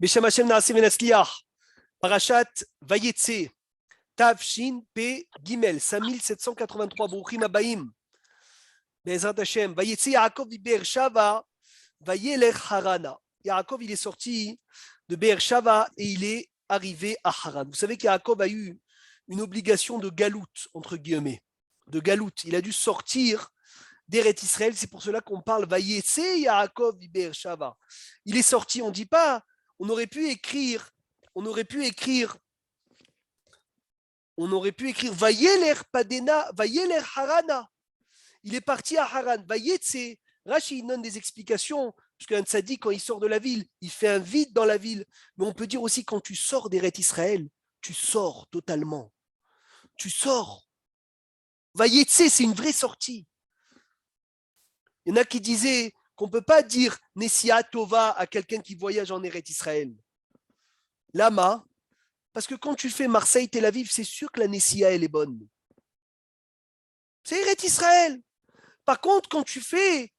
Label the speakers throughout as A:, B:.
A: Beshem Hashem Naaseh Venatzliach, Parashat Vayetse, Tav Shin Pe Gimel, 5783, Brouchim Abaim, Be'ezrat Hashem, Vayetse Yaakov Be'er Shava, Vayelech Harana. Yaakov, il est sorti de Be'er Shava et il est arrivé à Haran. Vous savez qu'Yaakov a eu une obligation de galoute, entre guillemets, de galoute. Il a dû sortir d'Eret Israël, c'est pour cela qu'on parle Vayetse Yaakov Be'er Shava. Il est sorti, on ne dit pas, on aurait pu écrire Vayeler Padena, Vayeler Harana. Il est parti à Haran. Vayetse, Rashi donne des explications, parce qu'un tzaddik, quand il sort de la ville, il fait un vide dans la ville. Mais on peut dire aussi, quand tu sors d'Eret Israël, tu sors totalement. Tu sors. Vayetse, c'est une vraie sortie. Il y en a qui disaient qu'on ne peut pas dire Nessia Tova à quelqu'un qui voyage en Eret Israël. Lama, parce que quand tu fais Marseille-Tel Aviv, c'est sûr que la Nessia, elle est bonne. C'est Eret Israël. Par contre, quand tu fais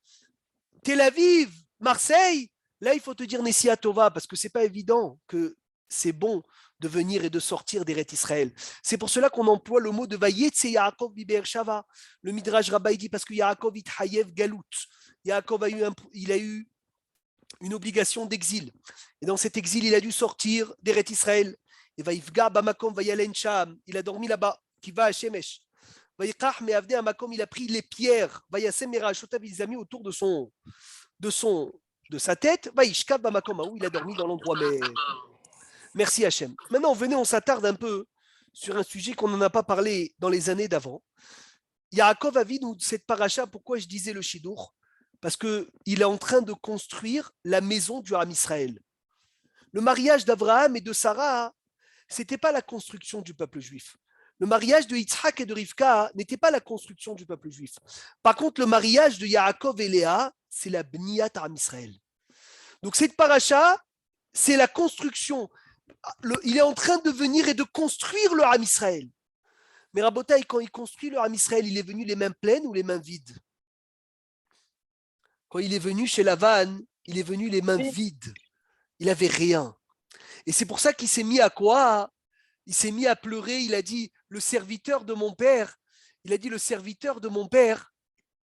A: Tel Aviv, Marseille, là, il faut te dire Nessia Tova, parce que ce n'est pas évident que c'est bon de venir et de sortir d'Eret Israël. C'est pour cela qu'on emploie le mot de Vayetse Yaakov Be'er Shava. Le Midrash Rabbaï dit parce que Yaakov Ithayev Galout. Yaakov il a eu une obligation d'exil. Et dans cet exil, il a dû sortir d'Eret Israël. Et Vaïfga Bamakom Vayalen Sham, il a dormi là-bas, qui va à Shemesh. Vaïkach Meavne Amakom, il a pris les pierres, Vayasem Merashotav, il les a mis autour de sa tête. Vaïshkav Bamakom, où il a dormi dans l'endroit. Mais merci Hachem. Maintenant, venez, on s'attarde un peu sur un sujet qu'on n'en a pas parlé dans les années d'avant. Yaakov Avinu, cette paracha, pourquoi je disais le Shidour? Parce qu'il est en train de construire la maison du Ham Israël. Le mariage d'Abraham et de Sarah, ce n'était pas la construction du peuple juif. Le mariage de Yitzhak et de Rivka n'était pas la construction du peuple juif. Par contre, le mariage de Yaakov et Léa, c'est la Bniyat Ham Israël. Donc cette paracha, c'est la construction. Il est en train de venir et de construire le Ham Israël. Mais Rabotaï, quand il construit le Ham Israël, il est venu les mains pleines ou les mains vides? Quand il est venu chez Lavan, il est venu les mains vides. Il n'avait rien. Et c'est pour ça qu'il s'est mis à quoi? Il s'est mis à pleurer. Il a dit, le serviteur de mon père,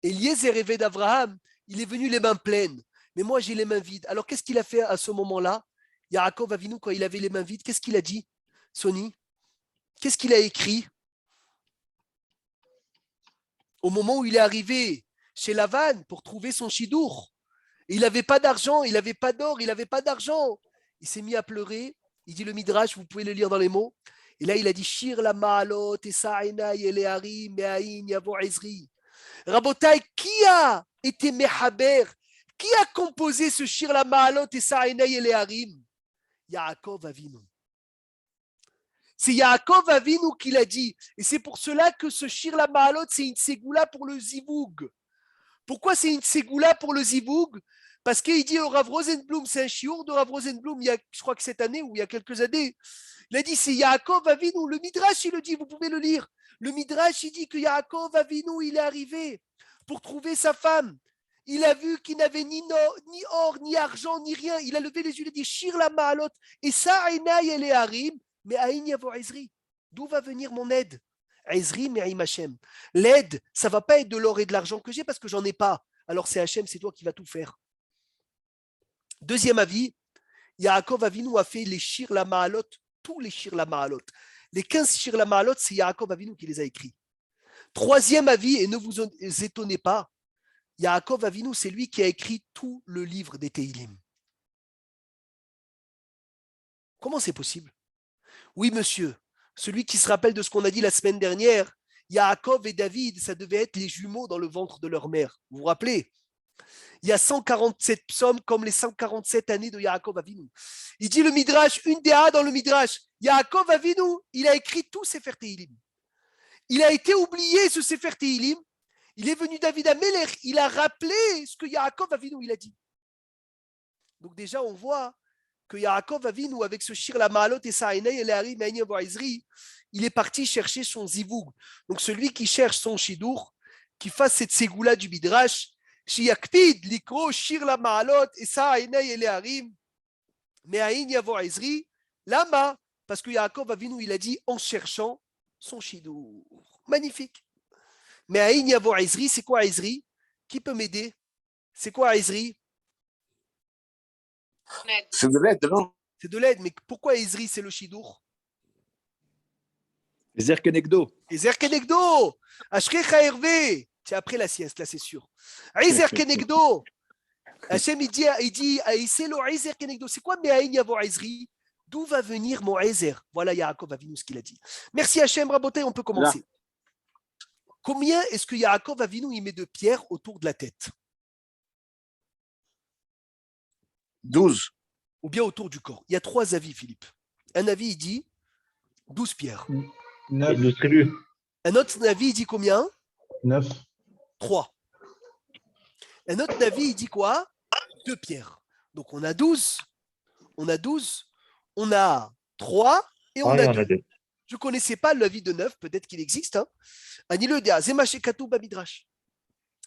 A: Eliezer rêvé d'Abraham, il est venu les mains pleines. Mais moi, j'ai les mains vides. Alors, qu'est-ce qu'il a fait à ce moment-là? Yaakov Avinu, quand il avait les mains vides, qu'est-ce qu'il a dit, Sony? Qu'est-ce qu'il a écrit? Au moment où il est arrivé chez Lavan pour trouver son chidour, il n'avait pas d'argent, il n'avait pas d'or, il n'avait pas d'argent. Il s'est mis à pleurer. Il dit le Midrash, vous pouvez le lire dans les mots. Et là, il a dit Shir la ma'alot et sa'enai eleharim me'ain yavo ezri. Rabotai, qui a été mehaber? Qui a composé ce Shir la ma'alot et sa'enai eleharim? Yaakov Avinu. C'est Yaakov Avinu qui l'a dit. Et c'est pour cela que ce Shir la ma'alot, c'est une ségoula pour le zivoug. Pourquoi c'est une ségoula pour le zivoug? Parce qu'il dit au Rav Rosenblum, c'est un chiour de Rav Rosenblum, je crois que cette année ou il y a quelques années, il a dit c'est Yaakov Avinu. Le Midrash, il le dit, vous pouvez le lire. Le Midrash, il dit que Yaakov Avinu, il est arrivé pour trouver sa femme. Il a vu qu'il n'avait ni or, ni argent, ni rien. Il a levé les yeux, il a dit Shir la ma'alot, et ça, Enaï el harim, mais Aïn yavo Ezri. D'où va venir mon aide? Ezri, mais Aïm Hashem. L'aide, ça ne va pas être de l'or et de l'argent que j'ai parce que j'en ai pas. Alors c'est Hashem, c'est toi qui vas tout faire. Deuxième avis, Yaakov Avinu a fait les Shir la Ma'alot, tous les Shir la Ma'alot. Les 15 Shir la Ma'alot, c'est Yaakov Avinu qui les a écrits. Troisième avis, et ne vous étonnez pas, Yaakov Avinu, c'est lui qui a écrit tout le livre des Tehillim. Comment c'est possible? Oui, monsieur, celui qui se rappelle de ce qu'on a dit la semaine dernière, Yaakov et David, ça devait être les jumeaux dans le ventre de leur mère. Vous vous rappelez? Il y a 147 psaumes comme les 147 années de Yaakov Avinu. Il dit le Midrash, une des A dans le Midrash, Yaakov Avinu, il a écrit tout Sefer Tehillim. Il a été oublié ce Sefer Tehillim. Il est venu David Ameler, il a rappelé ce que Yaakov Avinu il a dit. Donc déjà on voit que Yaakov Avinu avec ce Shir la Ma'alot et Sa'enei et Leharim Me'ain yavo Ezri, il est parti chercher son zivoug. Donc celui qui cherche son shidour, qui fasse cette ségoula du Midrash, Shiyakpid, Likro, Shir la Ma'alot, et Sa'enei et Leharim, Mais Aïn Yavo Ezri, Lama, parce que Yaakov Avinu, il a dit en cherchant son chidour. Magnifique. Mais Aïn Yavo Ezri, c'est quoi Ezri? Qui peut m'aider? C'est quoi Ezri?
B: C'est de l'aide, non?
A: C'est de l'aide, mais pourquoi Ezri, c'est le chidour?
C: Ezer Kenegdo.
A: Ezer Kenegdo, Ashkecha Hervé. C'est après la sieste, là, c'est sûr. Ezer Kenegdo. Hachem, il dit, c'est le Ezer Kenegdo. C'est quoi Me'aïn Yavo Ezri? D'où va venir mon Ezer? Voilà Yaakov Avinu ce qu'il a dit. Merci Hachem, Raboté, on peut commencer. Là. Combien est-ce que Yaakov Avinu il met de pierres autour de la tête?
B: 12.
A: Ou bien autour du corps. Il y a 3 avis, Philippe. Un avis, il dit 12 pierres.
D: 9.
C: 12 tribus.
A: Un autre avis, il dit combien?
D: 9.
A: 3. Un autre avis, il dit quoi? 2 pierres. Donc on a 12. On a 12. On a 3 et on a 2. Je ne connaissais pas l'avis de 9, peut-être qu'il existe. Anile dia, Zemashekatu Bamidrash.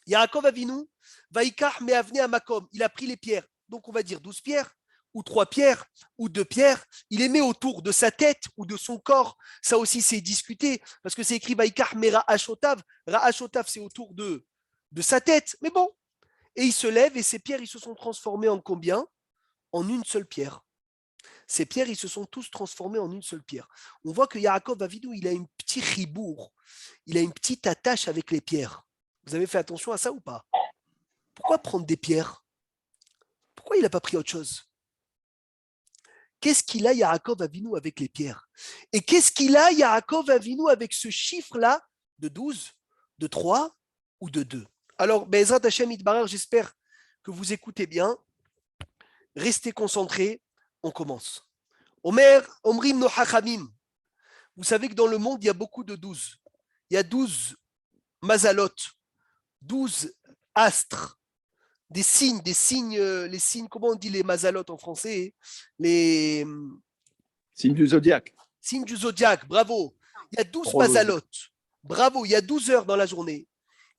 A: Yaakov Avinu, Vaikach Meavne Amakom. Il a pris les pierres. Donc on va dire 12 pierres, ou 3 pierres, ou 2 pierres. Il les met autour de sa tête ou de son corps. Ça aussi, c'est discuté, parce que c'est écrit Vaikach Me Ra'ashotav. Ra'ashotav, c'est autour de sa tête. Mais bon. Et il se lève et ces pierres, ils se sont transformées en combien? En une seule pierre. Ces pierres, ils se sont tous transformés en une seule pierre. On voit que Yaakov Avinu, il a un petit ribourg, il a une petite attache avec les pierres. Vous avez fait attention à ça ou pas? Pourquoi prendre des pierres? Pourquoi il n'a pas pris autre chose? Qu'est-ce qu'il a Yaakov Avinu avec les pierres? Et qu'est-ce qu'il a Yaakov Avinu avec ce chiffre-là de 12, de 3 ou de 2? Alors, Be'ezrat Hashem Yitbarach, j'espère que vous écoutez bien. Restez concentrés. On commence. Omer, Omrim no Hachamim. Vous savez que dans le monde, il y a beaucoup de 12. Il y a 12 mazalot, 12 astres, des signes, les signes, comment on dit les mazalot en français? Les
C: signes du zodiaque.
A: Signes du zodiaque, bravo. Il y a 12 mazalot. Bravo, il y a 12 heures dans la journée.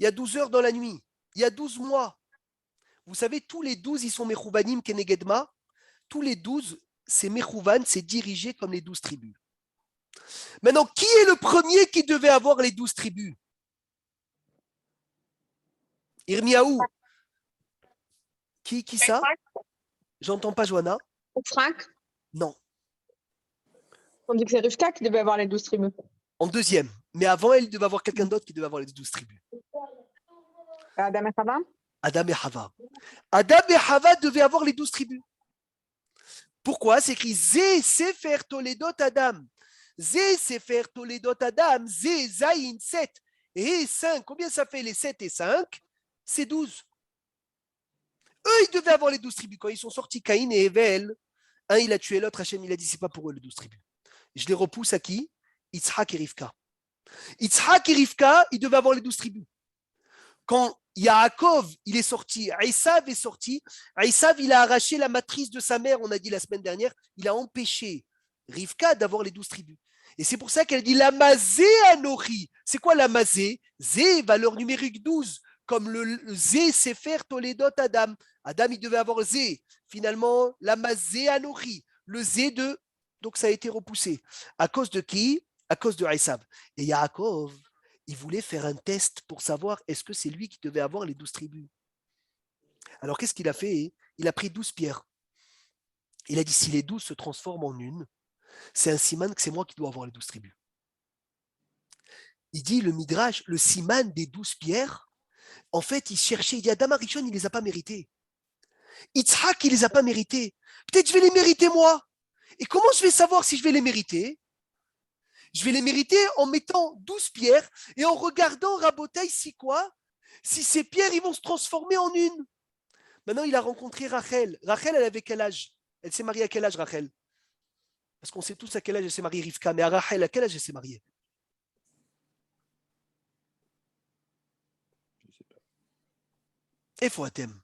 A: Il y a 12 heures dans la nuit. Il y a 12 mois. Vous savez, tous les 12, ils sont Mechouvanim Kenegedma. Tous les 12, c'est Mechouvan, c'est dirigé comme les 12 tribus. Maintenant, qui est le premier qui devait avoir les 12 tribus? Irmiaou. Qui ça? J'entends pas, Johanna.
E: Franck.
A: Non.
E: On dit que c'est Rivka qui devait avoir les 12 tribus.
A: En deuxième. Mais avant, elle devait avoir quelqu'un d'autre qui devait avoir les 12 tribus.
E: Adam et Chava.
A: Adam et Chava. Adam et Chava devaient avoir les 12 tribus. Pourquoi? C'est écrit Zé Sefer Toledot Adam. Zé Sefer Toledot Adam. Zé Zayin 7 et 5. Combien ça fait les 7 et 5? C'est 12. Eux, ils devaient avoir les 12 tribus. Quand ils sont sortis, Caïn et Evel, un, il a tué l'autre. Hachem, il a dit, c'est pas pour eux les 12 tribus. Je les repousse à qui? Yitzhak et Rivka. Yitzhak et Rivka, ils devaient avoir les 12 tribus. Quand Yaakov, il est sorti, Esav est sorti, Esav, il a arraché la matrice de sa mère, on a dit la semaine dernière, il a empêché Rivka d'avoir les 12 tribus. Et c'est pour ça qu'elle dit Lamazé Anori. C'est quoi Lamazé? Zé, valeur numérique 12, comme le Zé Sefer Toledot Adam. Adam, il devait avoir Zé. Finalement, Lamazé Anori, le Zé de. Donc ça a été repoussé. À cause de qui? À cause de Esav. Et Yaakov, il voulait faire un test pour savoir est-ce que c'est lui qui devait avoir les 12 tribus. Alors qu'est-ce qu'il a fait? Il a pris 12 pierres. Il a dit si les 12 se transforment en une, c'est un siman que c'est moi qui dois avoir les 12 tribus. Il dit le Midrash, le siman des 12 pierres, en fait il cherchait, il dit Adam Arishon, il ne les a pas mérités. Yitzhak, il ne les a pas mérités. Peut-être je vais les mériter moi. Et comment je vais savoir si je vais les mériter? Je vais les mériter en mettant 12 pierres et en regardant Rabotaï si quoi? Si ces pierres, ils vont se transformer en une. Maintenant, il a rencontré Rachel. Rachel, elle avait quel âge? Elle s'est mariée à quel âge, Rachel? Parce qu'on sait tous à quel âge elle s'est mariée, Rivka. Mais à Rachel, à quel âge elle s'est mariée?
C: Je ne sais pas.
A: Et faut un thème.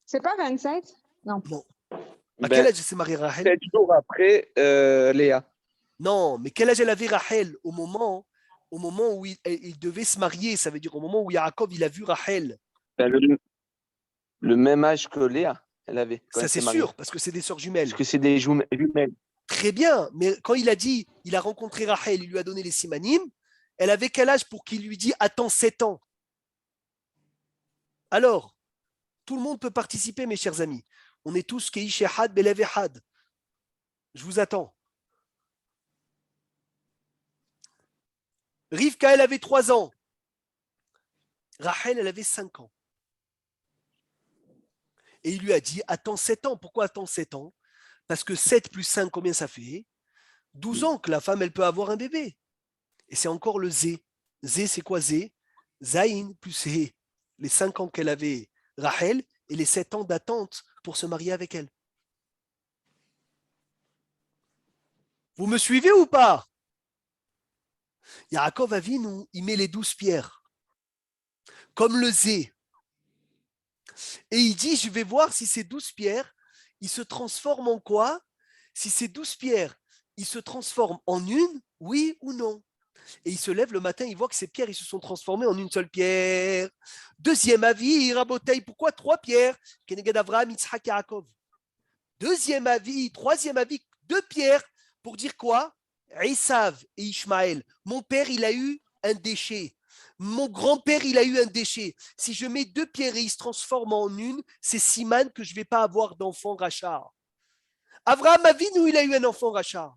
E: C'est pas 27? Non.
A: Non. À quel âge elle s'est mariée, Rachel?
B: 7 jours après Léa.
A: Non, mais quel âge elle avait Rachel au moment où il devait se marier? Ça veut dire au moment où Yaakov il a vu Rachel.
B: Ben, le même âge que Léa. elle avait quand
A: Ça,
B: elle
A: c'est
B: s'est mariée.
A: sûr, parce que c'est des sœurs jumelles.
B: Parce que c'est des jumelles.
A: Très bien, mais quand il a dit, il a rencontré Rachel, il lui a donné les simanim, elle avait quel âge pour qu'il lui dise attends 7 ans? Alors, tout le monde peut participer, mes chers amis. On est tous Keish Ehad, Belev Ehad. Je vous attends. Rivka, elle avait 3 ans. Rachel, elle avait 5 ans. Et il lui a dit attends 7 ans. Pourquoi attends 7 ans? Parce que 7 plus 5, combien ça fait? 12 ans que la femme, elle peut avoir un bébé. Et c'est encore le Zé. Zé, c'est quoi Zé? Zaïn plus Hé. Les 5 ans qu'elle avait Rachel et les 7 ans d'attente pour se marier avec elle. Vous me suivez ou pas? Yaakov Avinu, il met les 12 pierres, comme le Zé. Et il dit, je vais voir si ces 12 pierres, ils se transforment en quoi? Si ces 12 pierres, ils se transforment en une, oui ou non? Et il se lève le matin, il voit que ces pierres, ils se sont transformées en une seule pierre. Deuxième avis, Rabotaï, pourquoi 3 pierres? Kenegad Avraham, Yitzhak, Yaakov. Deuxième avis, troisième avis, 2 pierres, pour dire quoi? Esav et Ishmaël. Mon père, il a eu un déchet. Mon grand-père, il a eu un déchet. Si je mets 2 pierres et ils se transforment en une, c'est siman que je ne vais pas avoir d'enfant rachar. Avraham Avinu, il a eu un enfant rachar.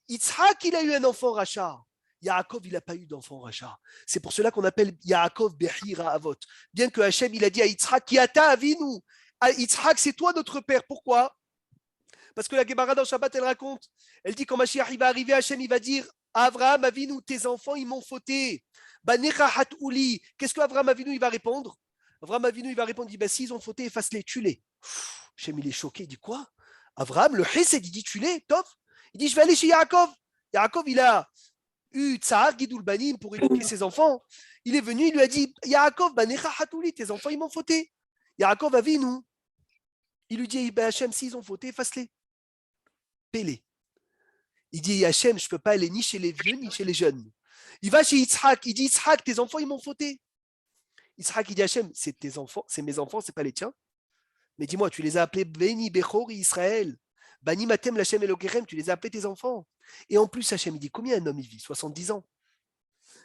A: Yitzhak, il a eu un enfant rachar. Yaakov, il n'a pas eu d'enfant rachar. C'est pour cela qu'on appelle Yaakov Behira Avot. Bien que Hachem, il a dit à Yitzhak, Yata Avinu. Yitzhak, c'est toi notre père. Pourquoi? Parce que la Gemara dans Shabbat, elle raconte. Elle dit quand Mashiach il va arriver, Hachem, il va dire Avraham Avinu, tes enfants, ils m'ont fauté. Qu'est-ce que Avraham Avinu, il va répondre? Avraham Avinu, il va répondre, il dit, s'ils ont fauté, efface-les, tue-les. Hachem, il est choqué, il dit quoi? Avraham, le Hesed, il dit tue-les, top. Il dit, je vais aller chez Yaakov. Yaakov, il a eu Tsahar Gidoul Banim pour éduquer ses enfants. Il est venu, il lui a dit, Yaakov, tes enfants, ils m'ont fauté. Yaakov Avinu, il lui dit, Hachem, s'ils ont fauté, efface-les. Paie-les. Il dit, Hachem, je ne peux pas aller ni chez les vieux, ni chez les jeunes. Il va chez Yitzhak, il dit, Yitzhak, tes enfants, ils m'ont fauté. Yitzhak, il dit, Hachem, c'est tes enfants, c'est mes enfants, c'est pas les tiens. Mais dis-moi, tu les as appelés Beni Bechor Israël. Bani Matem Lachem Elokerem, tu les as appelés tes enfants. Et en plus, Hachem, il dit, combien un homme il vit? 70 ans.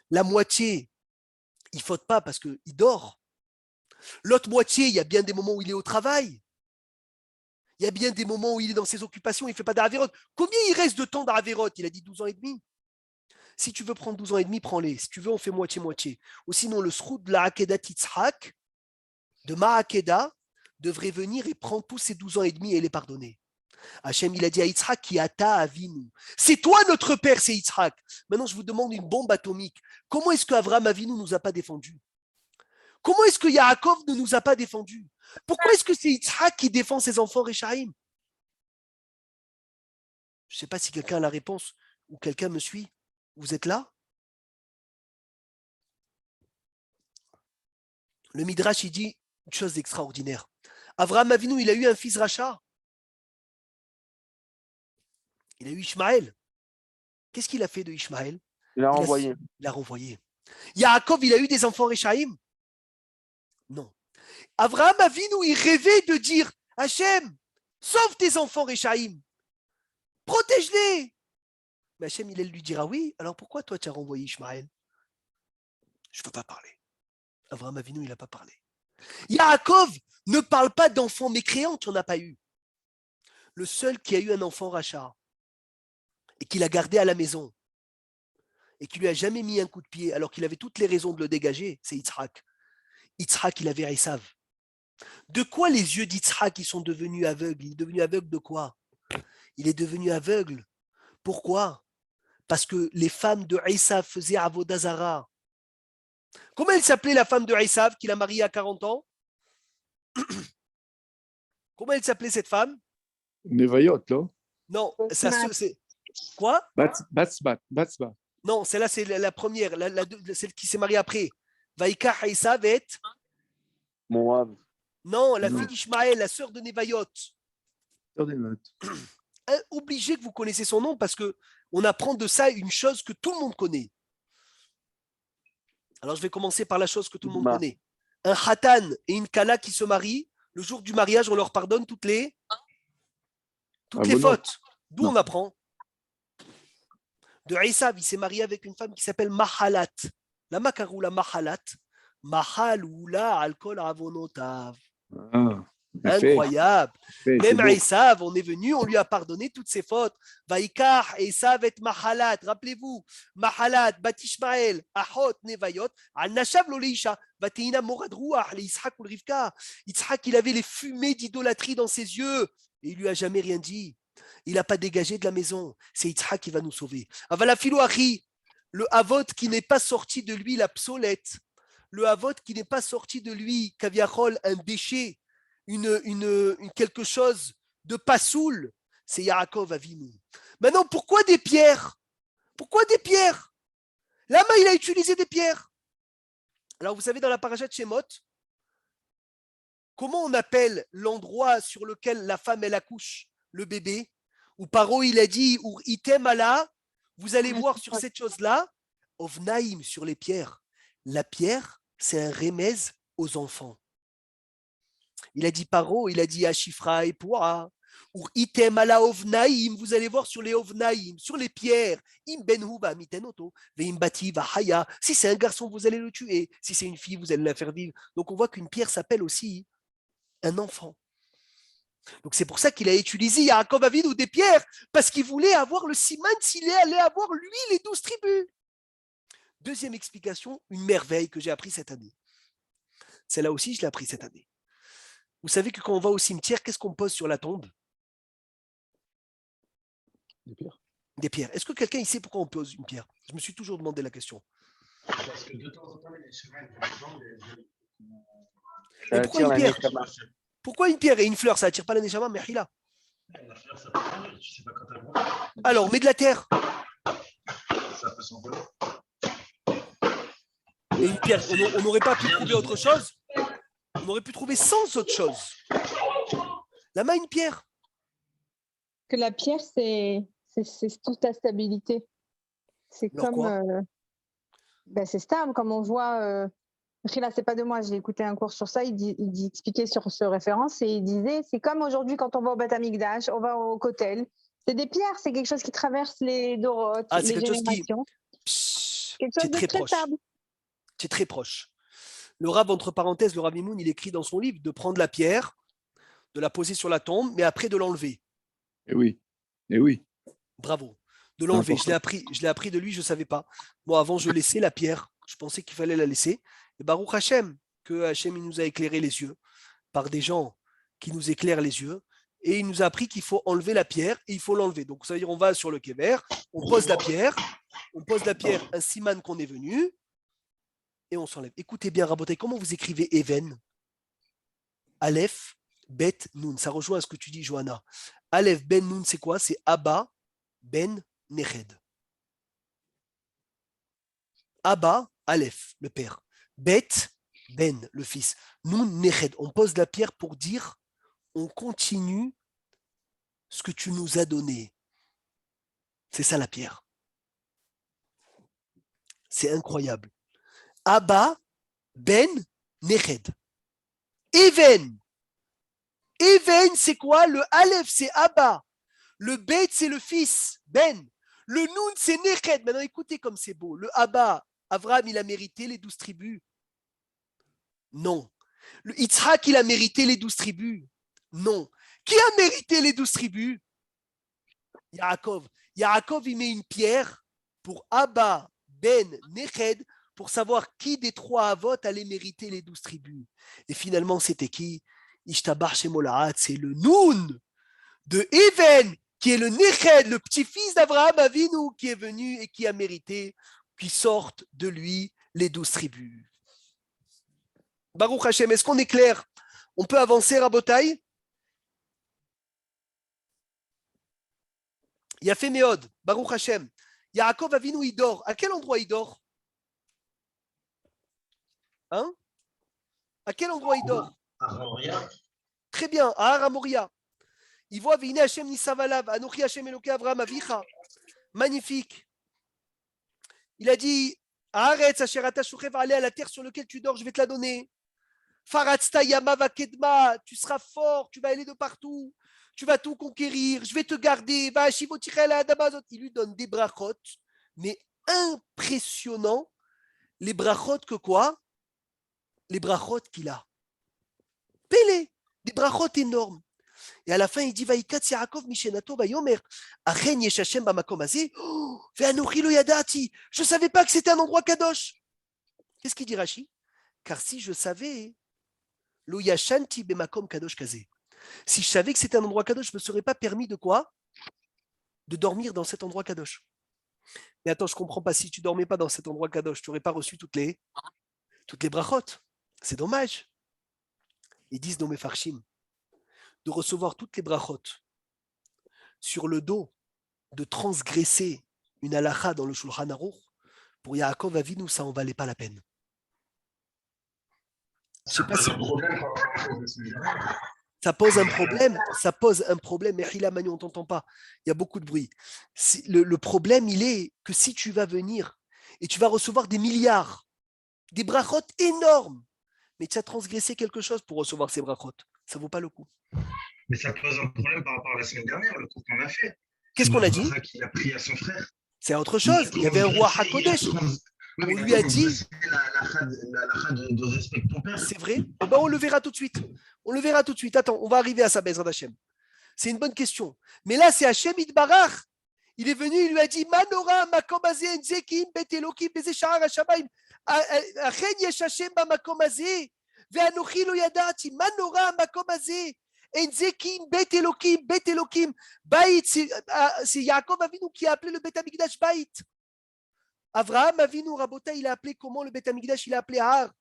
A: La moitié, il ne faute pas parce qu'il dort. L'autre moitié, il y a bien des moments où il est au travail. Il y a bien des moments où il est dans ses occupations, il ne fait pas d'Averot. Combien il reste de temps d'Averot? Il a dit 12 ans et demi. Si tu veux prendre 12 ans et demi, prends-les. Si tu veux, on fait moitié-moitié. Ou sinon, le sroud de la Hakeda Titzhak, de Ma'akeda, devrait venir et prendre tous ces 12 ans et demi et les pardonner. Hachem, il a dit à Yitzhak, qui ata avinu. C'est toi notre père, c'est Yitzhak. Maintenant, je vous demande une bombe atomique. Comment est-ce qu'Avraham Avinu ne nous a pas défendus? Comment est-ce que Yaakov ne nous a pas défendus? Pourquoi est-ce que c'est Yitzhak qui défend ses enfants Réchaïm? Je ne sais pas si quelqu'un a la réponse ou quelqu'un me suit. Vous êtes là? Le Midrash, il dit une chose d'extraordinaire. Avraham Avinu, il a eu un fils Racha. Il a eu Ishmaël. Qu'est-ce qu'il a fait de Ishmaël?
B: Il l'a renvoyé.
A: Il l'a renvoyé. Yaakov, il a eu des enfants Réchaïm? Non. Avraham Avinu, il rêvait de dire Hachem, sauve tes enfants Réchaïm. Protège-les. Mais Hachem, il lui dira oui, alors pourquoi toi tu as renvoyé Ishmaël? Je ne peux pas parler. Avraham Avinu, il n'a pas parlé. Yaakov ne parle pas d'enfants mécréants, tu n'en as pas eu. Le seul qui a eu un enfant rachat et qui l'a gardé à la maison et qui lui a jamais mis un coup de pied alors qu'il avait toutes les raisons de le dégager, c'est Yitzhak. Yitzhak, il avait Esav. De quoi les yeux d'Yitzhak ils sont devenus aveugles? Il est devenu aveugle de quoi? Il est devenu aveugle. Pourquoi? Parce que les femmes de Esav faisaient Avodah Zara. Comment elle s'appelait la femme de Esav qu'il a mariée à 40 ans? Comment elle s'appelait cette femme?
C: Nevayot, là.
A: Non, c'est quoi?
C: Batsbat.
A: Non, celle-là, c'est la première, celle qui s'est mariée après. Vaïka Esav et
B: Moab.
A: non, la fille d'Ishmaël, la sœur de Nevayot. Obligé que vous connaissez son nom parce qu'on apprend de ça une chose que tout le monde connaît. Alors, je vais commencer par la chose que tout le monde connaît. Un khatan et une kala qui se marient, Le jour du mariage, on leur pardonne toutes les
C: Ah, bon, non.
A: fautes. D'où
C: Non.
A: on apprend de Esav, il s'est marié avec une femme qui s'appelle Mahalat. La makarou, la Mahalat. Mahaloula alcool avonotav.
C: Ah, fait.
A: Incroyable.
C: C'est
A: Même
C: beau.
A: Esav, on est venu, on lui a pardonné toutes ses fautes. Vaikar, Esav et Mahalat. Rappelez-vous, Mahalat, Batishmael, Ahot, Nevayot, Al Nashav Loleisha, Vateina Moradrouah, les Yitzhak ou le Rivka. Yitzhak, il avait les fumées d'idolâtrie dans ses yeux. Et il lui a jamais rien dit. Il n'a pas dégagé de la maison. C'est Yitzhak qui va nous sauver. Avala Filoachi, le Havot qui n'est pas sorti de lui, la psolette. Le Havot qui n'est pas sorti de lui, Kaviachol, un déchet, quelque chose de pas saoul, c'est Yaakov Avinu. Maintenant, pourquoi des pierres? Pourquoi des pierres? Lama, il a utilisé des pierres. Alors, vous savez, dans la parasha de Shemot, comment on appelle l'endroit sur lequel la femme, elle accouche le bébé? Où Paro, il a dit, ou item Allah, vous allez voir sur cette chose-là, Ovnaïm, sur les pierres. La pierre, c'est un remez aux enfants. Il a dit Paro, il a dit Ashifra et Poura. Ou item ala ovnaïm, vous allez voir sur les ovnaïm, sur les pierres. Im benhuba mitenoto, veim bati vahaya. Si c'est un garçon, vous allez le tuer. Si c'est une fille, vous allez la faire vivre. Donc on voit qu'une pierre s'appelle aussi un enfant. Donc c'est pour ça qu'il a utilisé Yaakov Avinu des pierres, parce qu'il voulait avoir le siman s'il allait avoir lui les 12 tribus. Deuxième explication, une merveille que j'ai appris cette année. Celle-là aussi, je l'ai appris cette année. Vous savez que quand on va au cimetière, qu'est-ce qu'on pose sur la tombe?
C: Des pierres.
A: Des pierres. Est-ce que quelqu'un ici sait pourquoi on pose une pierre? Je me suis toujours demandé la question.
D: Parce que de temps en temps, les chemins,
A: Mais pourquoi une pierre? Pourquoi une pierre et une fleur? Ça attire pas la neshama, mais la
D: fleur, ça peut aller, je sais pas quand elle voit.
A: Alors, mets de la terre.
D: Ça peut s'envoler.
A: Et une pierre, on n'aurait pas pu trouver autre chose? On aurait pu trouver 100 autres choses. La main, une pierre.
E: Que la pierre, c'est toute ta stabilité. C'est
A: Alors
E: comme... c'est stable, comme on voit... Là, c'est pas de moi, j'ai écouté un cours sur ça, il expliquait sur ce référence et il disait, c'est comme aujourd'hui quand on va au Beth Amikdash, on va au Kotel, c'est des pierres, c'est quelque chose qui traverse les dorotes, les générations. Quelque chose de très stable.
A: C'est très proche. Le Rav, entre parenthèses, le Rav Mimoun, il écrit dans son livre de prendre la pierre, de la poser sur la tombe, mais après de l'enlever.
C: Eh oui, eh oui.
A: Bravo. De l'enlever. Je l'ai appris de lui, je ne savais pas. Moi, avant, je laissais la pierre. Je pensais qu'il fallait la laisser. Et Baruch Hashem, que Hashem il nous a éclairé les yeux par des gens qui nous éclairent les yeux. Et il nous a appris qu'il faut enlever la pierre et il faut l'enlever. Donc, ça veut dire on va sur le kéver, on pose la pierre, un siman qu'on est venu, et on s'enlève. Écoutez bien, Rabotai, comment vous écrivez Even? Aleph, Bet, Nun. Ça rejoint à ce que tu dis, Johanna. Aleph, Ben, Nun, c'est quoi? C'est Abba, Ben, Neched. Abba, Aleph, le père. Bet, Ben, le fils. Nun, Neched. On pose la pierre pour dire on continue ce que tu nous as donné. C'est ça la pierre. C'est incroyable. Abba, Ben, Neched. Even. Even, c'est quoi? Le Aleph, c'est Abba. Le Bet, c'est le fils, Ben. Le Nun, c'est Neched. Maintenant, écoutez comme c'est beau. Le Abba, Avraham, il a mérité les 12 tribus? Non. Le Yitzhak, il a mérité les 12 tribus? Non. Qui a mérité les 12 tribus? Yaakov. Yaakov, il met une pierre pour Abba, Ben, Neched, pour savoir qui des 3 Avot allait mériter les 12 tribus. Et finalement, c'était qui? Ishtabar Shemolahat, c'est le Nun de Even, qui est le Neched, le petit-fils d'Abraham Avinu, qui est venu et qui a mérité qu'il sorte de lui les 12 tribus. Baruch Hashem, est-ce qu'on est clair? On peut avancer, Rabotai? Yafé Meod, Baruch Hashem. Yaakov Avinu, il dort. À quel endroit il dort? Hein? À quel endroit il dort?
D: À Moria.
A: Très bien, à Har Moria. Il voit Vine Hashem Nisavalav, Anochi Hashem Eloké Avraham Avicha. Magnifique. Il a dit Haaretz Asher Ata Shochev, allez à la terre sur laquelle tu dors, je vais te la donner. Faratzta Yama Vakedma, tu seras fort, tu vas aller de partout, tu vas tout conquérir, je vais te garder. Va Shivotichel Adamazot. Il lui donne des brachot, mais impressionnant. Les brachot que quoi? Les brachot qu'il a. Pélé, des brachot énormes. Et à la fin, il dit Vaikatz Yaakov Mishenato Vayomer, Achen Yeshachem Bamakom Azeh, Ve'anochi lo yadati. Je ne savais pas que c'était un endroit kadosh. Qu'est-ce qu'il dit Rashi? Car si je savais, lo yashanti bemakom kadosh kazeh. Si je savais que c'était un endroit kadosh, je ne me serais pas permis de quoi? De dormir dans cet endroit kadosh. Mais attends, je ne comprends pas. Si tu ne dormais pas dans cet endroit kadosh, tu n'aurais pas reçu toutes les brachot. C'est dommage. Ils disent dans mes farshim de recevoir toutes les brachot sur le dos, de transgresser une halakha dans le Shulchan Aruch, pour Yaakov Avinu, ça en valait pas la peine. Je sais pas si... Ça pose un problème, mais Hila Manu, on t'entend pas, il y a beaucoup de bruit. Le problème, il est que si tu vas venir et tu vas recevoir des milliards, des brachot énormes, mais tu as transgressé quelque chose pour recevoir ces brachot, ça vaut pas le coup.
D: Mais ça pose un problème par rapport à la semaine dernière, le cours qu'on a fait.
A: Qu'est-ce qu'on a dit?
D: Qu'il a pris à son frère.
A: C'est autre chose. Il y avait un roi Hakodesh. On lui a dit.
D: La de respect ton père.
A: C'est vrai. Eh ben, on le verra tout de suite. On le verra tout de suite. Attends, on va arriver à ça, Bezrat Hashem. C'est une bonne question. Mais là, c'est Hashem Itbarach. Il est venu, il lui a dit Manora, Makomazé, Nzekim, Betelokim, Bezeshar, Hashabaim. Achen yesh Hashem bamakomazé. Ve'anochi lo yadati. Manora, Makomazé. Enzekim, Bet Elokim. Baït, c'est Yaakov Avinu qui a appelé le Bet Amigdash Baït. Avraham Avinu, Rabota, il a appelé comment le Bet Amigdash? Il a appelé Har.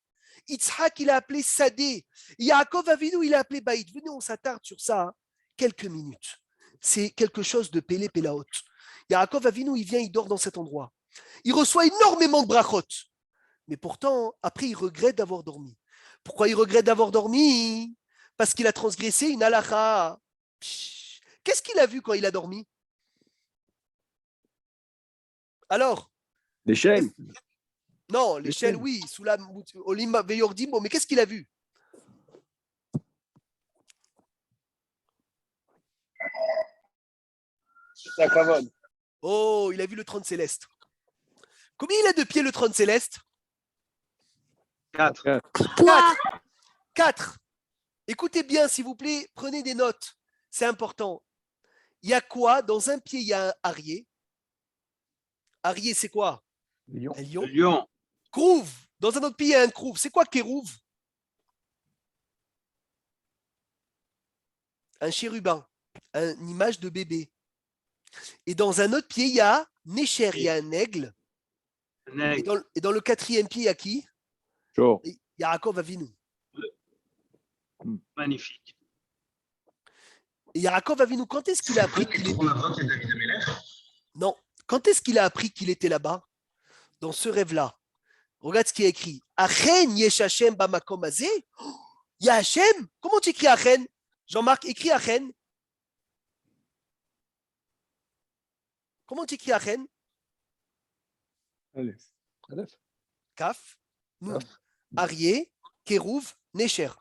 A: Yitzhak, il a appelé Sadeh. Yaakov Avinu, il a appelé Baït. Venez, on s'attarde sur ça quelques minutes. C'est quelque chose de Pélé Pélaot. Yaakov Avinu, il vient, il dort dans cet endroit. Il reçoit énormément de brachot. Mais pourtant, après, il regrette d'avoir dormi. Pourquoi il regrette d'avoir dormi? Parce qu'il a transgressé une halakha. Qu'est-ce qu'il a vu quand il a dormi? Alors?
C: L'échelle.
A: Non, l'échelle, oui. Sous la Olim Veyordimo, mais qu'est-ce qu'il a vu? Oh, il a vu le trône céleste. Combien il a de pieds le trône céleste?
B: 4.
A: 4. Écoutez bien, s'il vous plaît, prenez des notes. C'est important. Il y a quoi? Dans un pied, il y a un arié. Arié, c'est quoi?
C: Lion.
A: Un lion.
B: Lion.
A: Krouv. Dans un autre pied, il y a un krouv. C'est quoi kérouv? Un chérubin. Une image de bébé. Et dans un autre pied, il y a Nécher, il y a un aigle. Et dans le quatrième pied, il y a qui?
C: Genre.
A: Il y a Yaakov Avinu.
B: Magnifique.
A: Et Yaakov Avinu, quand est-ce qu'il a appris qu'il était... Non. Quand est-ce qu'il a appris qu'il était là-bas? Dans ce rêve-là. Regarde ce qui est écrit. Achen yesh Hashem bamakom hazeh. Il y a Hashem. Comment tu écris Achen? Jean-Marc, écris Achen. Comment tu écris Achen?
C: Allez. Aleph.
A: Kaf, Nun, Arié, Kérouv, Nécher.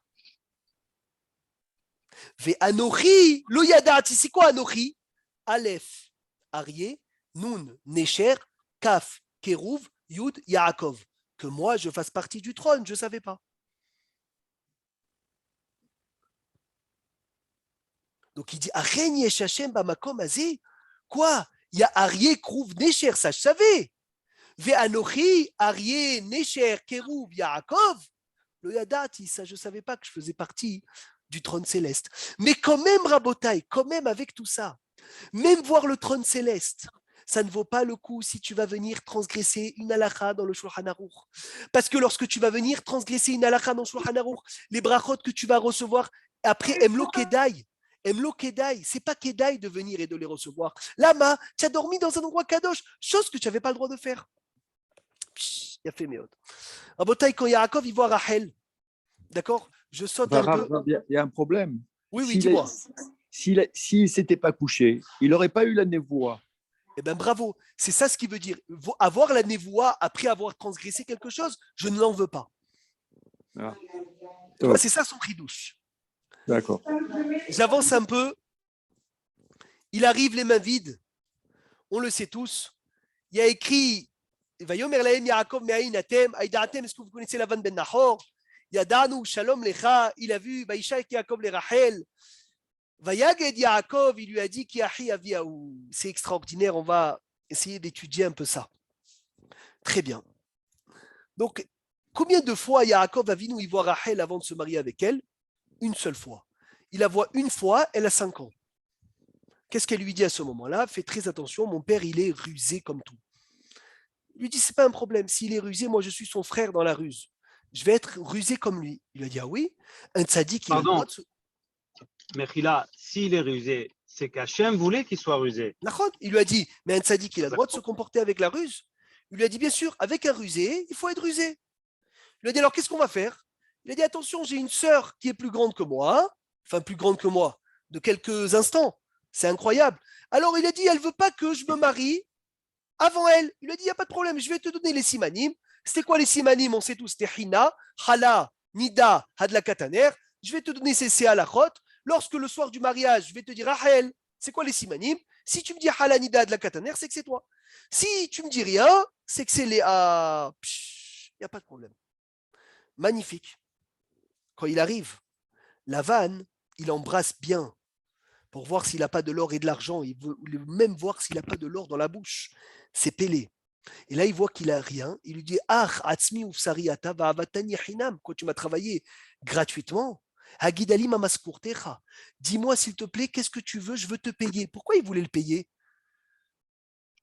A: Ve Anochi, lo yadati. C'est quoi Anochi? Aleph, Arié, Nun, Nécher, Kaf, Kérouv, Yud, Yaakov. Que moi, je fasse partie du trône, je ne savais pas. Donc il dit, Achen yesh Hashem bamakom hazeh. Quoi? Il y a Arié, Kérouv, Nécher, ça je savais. Ve'anochi, Arié, Nécher, Kérouv, Yaakov. Le Yadati, ça je ne savais pas que je faisais partie du trône céleste. Mais quand même, Rabotai, quand même avec tout ça, même voir le trône céleste, ça ne vaut pas le coup si tu vas venir transgresser une halakha dans le Shulchan Aruch. Parce que lorsque tu vas venir transgresser une halakha dans le Shulchan Aruch, les brachot que tu vas recevoir, après, Emlo Kedai, c'est pas Kedai de venir et de les recevoir. Lama, tu as dormi dans un endroit kadosh, chose que tu n'avais pas le droit de faire. Il a fait mes autres. Rabotai, quand Yaakov, il voit Rachel, d'accord? Je saute un peu.
C: Il y a un problème.
A: Oui, dis-moi.
C: S'il ne s'était pas couché, il n'aurait pas eu la névoie.
A: Eh bien, bravo. C'est ça ce qui veut dire. Avoir la névoie après avoir transgressé quelque chose, je ne l'en veux pas.
C: Ah.
A: Tu vois, c'est ça son chidouche.
C: D'accord.
A: J'avance un peu. Il arrive les mains vides. On le sait tous. Il y a écrit Vayomer lahem Yaakov me'ayin atem. Aïda'atem, est-ce que vous connaissez Lavan ben Nahor? Yadanu shalom lecha. Il a vu Vaishak Yaakov le Rachel. Vayaged Yaakov, il lui a dit Ki achi aviaou. C'est extraordinaire. On va essayer d'étudier un peu ça. Très bien. Donc, combien de fois Yaakov Avinu il voit Rachel avant de se marier avec elle? Une seule fois. Il la voit une fois, elle a 5 ans. Qu'est-ce qu'elle lui dit à ce moment-là? Fais très attention, mon père, il est rusé comme tout. Il lui dit, c'est pas un problème. S'il est rusé, moi, je suis son frère dans la ruse. Je vais être rusé comme lui. Il lui a dit, ah oui, un tzaddik, il a le droit de se...
F: Mechila, s'il est rusé, c'est qu'Hachem voulait qu'il soit rusé.
A: Il lui a dit, mais un tzaddik, il a le droit de se comporter avec la ruse. Il lui a dit, bien sûr, avec un rusé, il faut être rusé. Il lui a dit, alors qu'est-ce qu'on va faire? Il a dit, attention, j'ai une sœur qui est plus grande que moi, enfin plus grande que moi, de quelques instants. C'est incroyable. Alors il a dit, elle ne veut pas que je me marie avant elle. Il lui a dit, il n'y a pas de problème, je vais te donner les simanim. C'était quoi les simanim? On sait tous, c'était Hina, Hala, Nida, Hadla Kataner. Je vais te donner ces séalachot. Lorsque le soir du mariage, je vais te dire, Rahel, c'est quoi les simanim? Si tu me dis Hala, Nida, Hadla Kataner, c'est que c'est toi. Si tu me dis rien, c'est que c'est Léa. Il n'y a pas de problème. Magnifique. Quand il arrive, Lavan, il embrasse bien pour voir s'il n'a pas de l'or et de l'argent. Il veut même voir s'il n'a pas de l'or dans la bouche. C'est Pélé. Et là, il voit qu'il n'a rien. Il lui dit, ah, atzmi ufsariata va avatani hinam. Quand tu m'as travaillé gratuitement, Hagidali mamaskurtecha. Dis-moi, s'il te plaît, qu'est-ce que tu veux? Je veux te payer. Pourquoi il voulait le payer?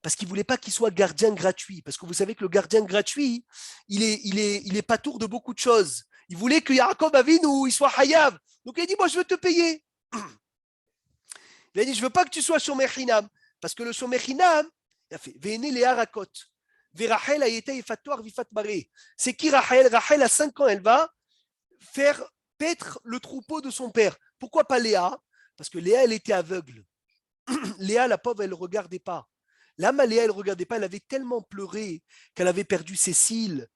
A: Parce qu'il ne voulait pas qu'il soit gardien gratuit. Parce que vous savez que le gardien gratuit, il est patour de beaucoup de choses. Il voulait que Yaakov Avinu, il soit hayav. Donc il a dit, moi, je veux te payer. Il a dit, je ne veux pas que tu sois shomer chinam. Parce que le shomer chinam, il a fait, Véné les harakot. Rachel a été fattoir vifat maré. C'est qui Rachel? Rachel, à 5 ans, elle va faire paître le troupeau de son père. Pourquoi pas Léa? Parce que Léa, elle était aveugle. Léa, la pauvre, elle ne regardait pas. Là, Léa, elle ne regardait pas. Elle avait tellement pleuré qu'elle avait perdu ses cils.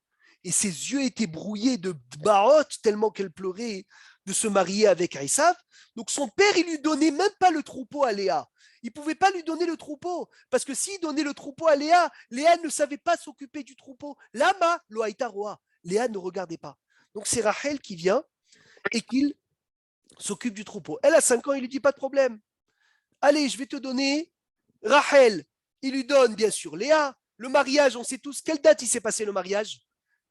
A: Et ses yeux étaient brouillés de Baot tellement qu'elle pleurait de se marier avec Esav. Donc son père, il lui donnait même pas le troupeau à Léa. Il ne pouvait pas lui donner le troupeau. Parce que s'il donnait le troupeau à Léa, Léa ne savait pas s'occuper du troupeau. Lama, Loaïta Roa. Léa ne regardait pas. Donc c'est Rachel qui vient et qu'il s'occupe du troupeau. Elle a 5 ans, il lui dit pas de problème. Allez, je vais te donner Rachel. Il lui donne bien sûr Léa. Le mariage, on sait tous quelle date il s'est passé le mariage.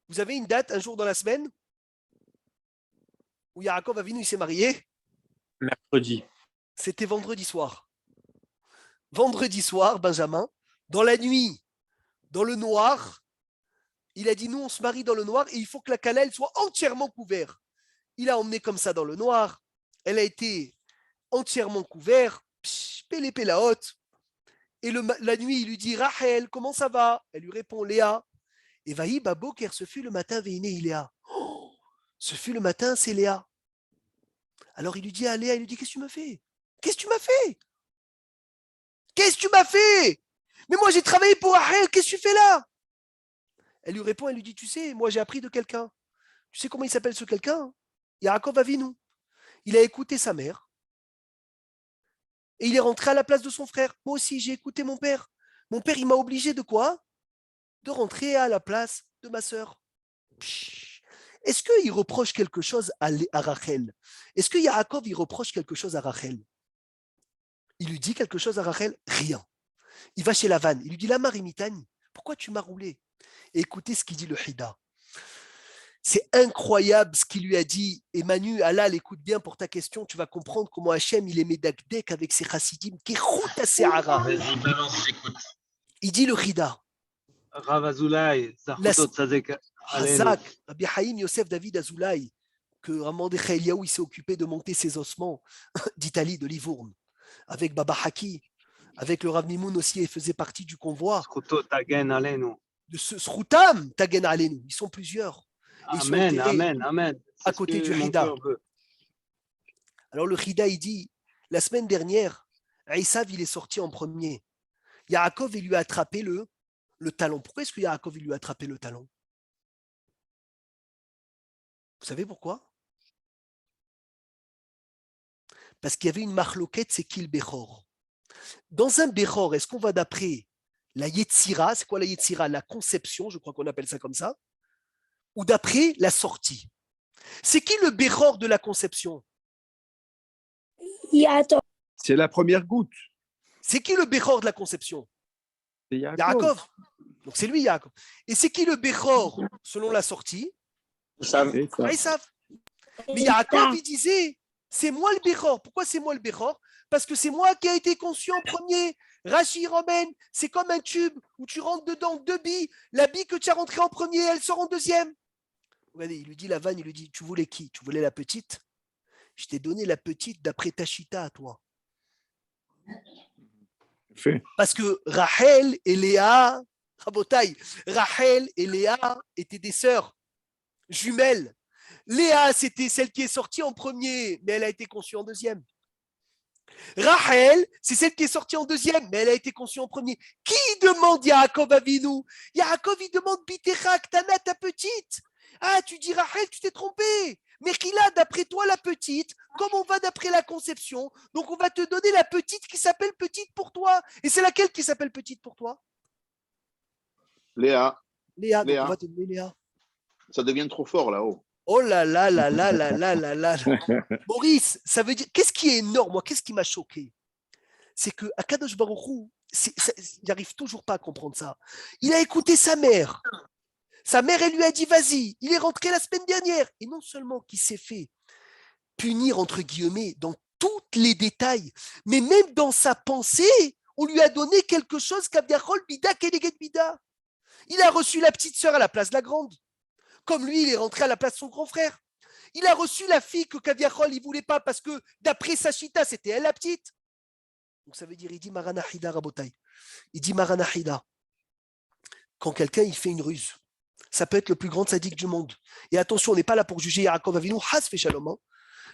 A: Vous avez une date, un jour dans la semaine où Yaakov Avinu il s'est marié?
C: Mercredi.
A: C'était vendredi soir. Vendredi soir, Benjamin, dans la nuit, dans le noir, il a dit, nous, on se marie dans le noir et il faut que la cannelle soit entièrement couverte. Il a emmené comme ça dans le noir. Elle a été entièrement couverte. Pélé la haute. Et la nuit, il lui dit, Rachel, comment ça va? Elle lui répond, Léa. Et Vaï Baboker, ce fut le matin, Véiné Léa. Oh, ce fut le matin, c'est Léa. Alors il lui dit à Léa, il lui dit, qu'est-ce que tu m'as fait? Qu'est-ce que tu m'as fait? Qu'est-ce que tu m'as fait? Mais moi j'ai travaillé pour Rachel, qu'est-ce que tu fais là? Elle lui répond, elle lui dit, tu sais, moi j'ai appris de quelqu'un. Tu sais comment il s'appelle ce quelqu'un? Yaakov Avinu. Il a écouté sa mère. Et il est rentré à la place de son frère. Moi aussi, j'ai écouté mon père. Mon père, il m'a obligé de quoi? De rentrer à la place de ma sœur. Est-ce qu'il reproche quelque chose à Rachel? Est-ce que Yaakov, il reproche quelque chose à Rachel? Il lui dit quelque chose à Rachel? Rien. Il va chez Lavan. Il lui dit, Lama Rimitani, pourquoi tu m'as roulé? Et écoutez ce qu'il dit le Hida. C'est incroyable ce qu'il lui a dit. Et Manu, Halal, écoute bien pour ta question, tu vas comprendre comment Hachem, il est médakdek avec ses chassidim.
D: Vas-y, balance, j'écoute.
A: Il dit le Hida.
F: Rav Azoulay, Zachotot Tzadek Aleinu.
A: Hazak, Rabbi Haïm Yosef David Azoulay, que Mordechai Eliaou, il s'est occupé de monter ses ossements d'Italie, de Livourne, avec Baba Haki, avec le Rav Mimoun aussi, il faisait partie du convoi.
F: Zachotot Tagen Aleinu.
A: De ce Srutam, Tagen Alenu, ils sont plusieurs.
F: Amen, amen, amen.
A: À côté du Hida. Alors le Hida, il dit, la semaine dernière, Esav, il est sorti en premier. Yaakov, il lui a attrapé le talon. Pourquoi est-ce que Yaakov, il lui a attrapé le talon? Vous savez pourquoi? Parce qu'il y avait une marloquette, c'est qui le Bechor? Dans un Bechor, est-ce qu'on va d'après la Yetzira? C'est quoi la Yetzira? La conception, je crois qu'on appelle ça comme ça. Ou d'après la sortie? C'est qui le Bechor de la conception?
C: C'est la première goutte.
A: C'est qui le Bechor de la conception?
C: C'est Yaakov.
A: Yaakov. Donc c'est lui, Yaakov. Et c'est qui le Bechor selon la sortie?
C: C'est ça.
A: Esav. Mais Yaakov, il disait, c'est moi le Bechor. Pourquoi c'est moi le Bechor? Parce que c'est moi qui ai été conçu en premier. Rachi Romain, c'est comme un tube où tu rentres dedans deux billes. La bille que tu as rentrée en premier, elle sort en deuxième. Regardez, il lui dit la vanne, il lui dit, tu voulais qui? Tu voulais la petite? Je t'ai donné la petite d'après ta chita à toi.
C: Fait.
A: Parce que Rachel et Léa, Rabotaï, Rachel et Léa étaient des sœurs jumelles. Léa, c'était celle qui est sortie en premier, mais elle a été conçue en deuxième. Rachel, c'est celle qui est sortie en deuxième, mais elle a été conçue en premier. Qui demande Yaakov Avinu? Yaakov, il demande Bitecha, Ktana, ta petite. Ah, tu dis Rachel, tu t'es trompé. Mais qu'il a, d'après toi, la petite, comme on va d'après la conception, donc on va te donner la petite qui s'appelle petite pour toi. Et c'est laquelle qui s'appelle petite pour toi?
G: Léa,
A: Léa, donc
G: Léa.
A: on va te donner Léa.
G: ça devient trop fort là-haut.
A: Oh là là là là là là là là. Maurice, ça veut dire, qu'est-ce qui est énorme, moi, qu'est-ce qui m'a choqué? C'est que Akadosh Baruch Hu, il n'arrive toujours pas à comprendre ça. Il a écouté sa mère. Sa mère, elle lui a dit, vas-y, il est rentré la semaine dernière. Et non seulement qu'il s'est fait punir, entre guillemets, dans tous les détails, mais même dans sa pensée, on lui a donné quelque chose qu'Abiachol Bida Keneget Bida. Il a reçu la petite sœur à la place de la grande. Comme lui, il est rentré à la place de son grand frère. Il a reçu la fille que Kaviachol, il ne voulait pas parce que d'après sa chita, c'était elle la petite. Donc ça veut dire, il dit Maranahida Rabotai. Il dit Maranahida. Quand quelqu'un, il fait une ruse, ça peut être le plus grand sadique du monde. Et attention, on n'est pas là pour juger Yaakov Avinu, Has fait shalom, hein,